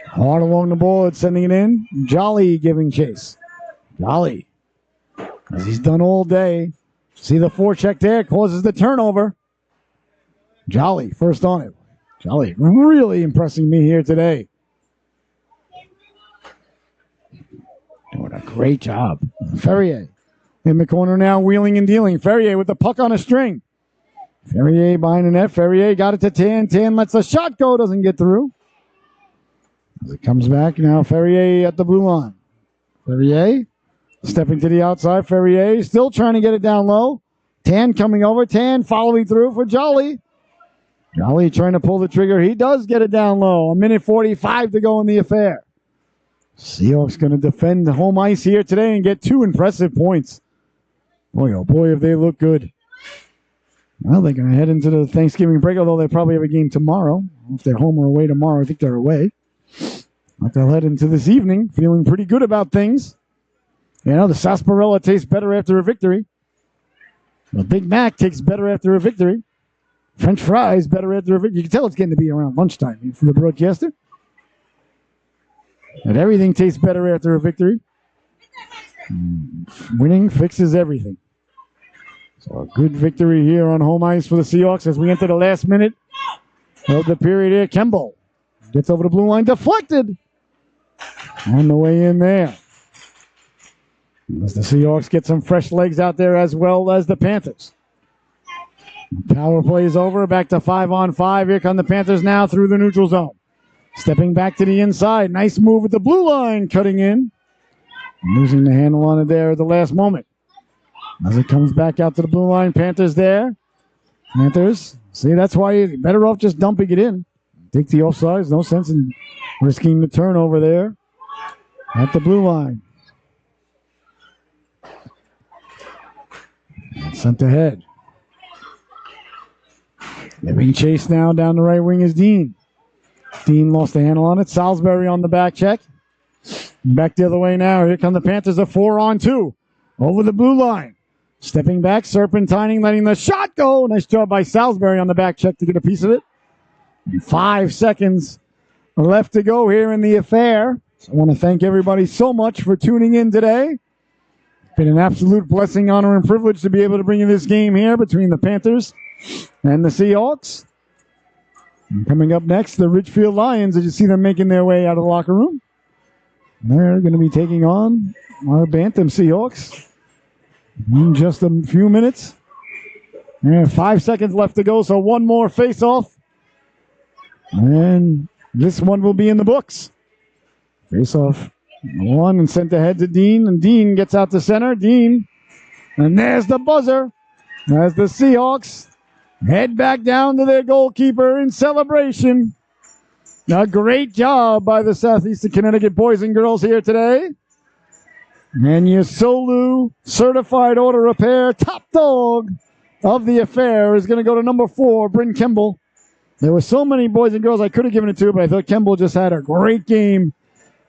Hard along the board, sending it in. Jolly giving chase. Jolly, as he's done all day. See the forecheck there, causes the turnover. Jolly, first on it. Jolly really impressing me here today. Doing a great job. Ferrier in the corner now, wheeling and dealing. Ferrier with the puck on a string. Ferrier behind the net. Ferrier got it to Tan. Tan lets the shot go, doesn't get through. As it comes back now, Ferrier at the blue line. Ferrier stepping to the outside. Ferrier still trying to get it down low. Tan coming over. Tan following through for Jolly. Jolly trying to pull the trigger. He does get it down low. 1:45 to go in the affair. Seahawks going to defend the home ice here today and get 2 impressive points. Boy, oh boy, if they look good. Well, they're going to head into the Thanksgiving break, although they probably have a game tomorrow. If they're home or away tomorrow, I think they're away. But they'll head into this evening feeling pretty good about things. You know, the sarsaparilla tastes better after a victory. The Big Mac tastes better after a victory. French fries better after a victory. You can tell it's getting to be around lunchtime for the broadcaster. And everything tastes better after a victory. Winning fixes everything. So a good victory here on home ice for the Seahawks as we enter the last minute of the period here. Kemble Gets over the blue line, deflected. On the way in there. As the Seahawks get some fresh legs out there as well as the Panthers. Power play is over. Back to 5-on-5. Here come the Panthers now through the neutral zone. Stepping back to the inside. Nice move with the blue line. Cutting in. Losing the handle on it there at the last moment. As it comes back out to the blue line. Panthers there. Panthers. See, that's why you're better off just dumping it in. Take the offsides. No sense in risking the turnover there at the blue line. Sent ahead. They're being chased now down the right wing is Dean. Dean lost the handle on it. Salisbury on the back check. Back the other way now. Here come the Panthers, a 4-on-2 over the blue line. Stepping back, serpentining, letting the shot go. Nice job by Salisbury on the back check to get a piece of it. 5 seconds left to go here in the affair. So I want to thank everybody so much for tuning in today. It's been an absolute blessing, honor, and privilege to be able to bring you this game here between the Panthers and the Seahawks. And coming up next, the Ridgefield Lions, as you see them making their way out of the locker room. They're going to be taking on our Bantam Seahawks in just a few minutes. 5 seconds left to go, so one more face-off. And this one will be in the books. Face-off one and sent ahead to Dean, and Dean gets out to center. Dean, and there's the buzzer as the Seahawks head back down to their goalkeeper in celebration. A great job by the Southeastern Connecticut boys and girls here today. And your Solu certified auto repair top dog of the affair is going to go to number 4, Bryn Kemble. There were so many boys and girls I could have given it to, but I thought Kemble just had a great game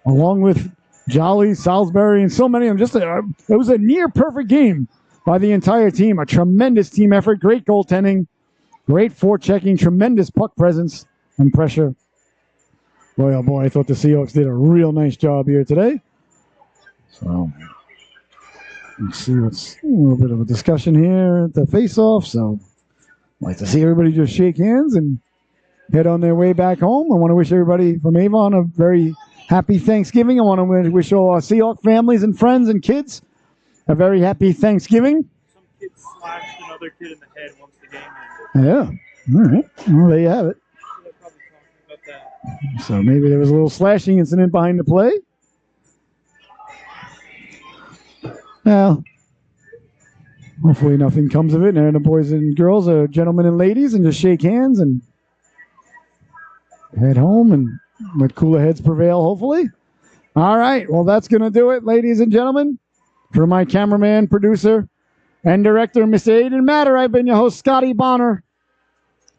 along with Jolly, Salisbury, and so many of them. It was a near perfect game by the entire team. A tremendous team effort, great goaltending, great forechecking, tremendous puck presence and pressure. Boy, oh boy, I thought the Seahawks did a real nice job here today. So, let's see what's a little bit of a discussion here at the face-off. So, I'd like to see everybody just shake hands and head on their way back home. I want to wish everybody from Avon a very happy Thanksgiving. I want to wish all our Seahawk families and friends and kids a very happy Thanksgiving. Some kid slashed another kid in the head once the game ended. Yeah. All right. Well, there you have it. They're probably talking about that. So maybe there was a little slashing incident behind the play. Well, hopefully nothing comes of it. And the boys and girls are gentlemen and ladies and just shake hands and head home and let cooler heads prevail, hopefully. All right. Well, that's going to do it, ladies and gentlemen. For my cameraman, producer, and director, Mr. Aiden Matter, I've been your host, Scotty Bonner.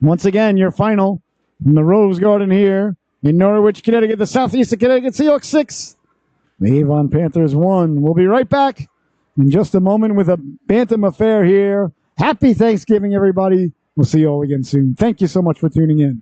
Once again, your final from the Rose Garden here in Norwich, Connecticut, the Southeastern Connecticut Seahawks 6, the Avon Panthers 1. We'll be right back in just a moment with a Bantam affair here. Happy Thanksgiving, everybody. We'll see you all again soon. Thank you so much for tuning in.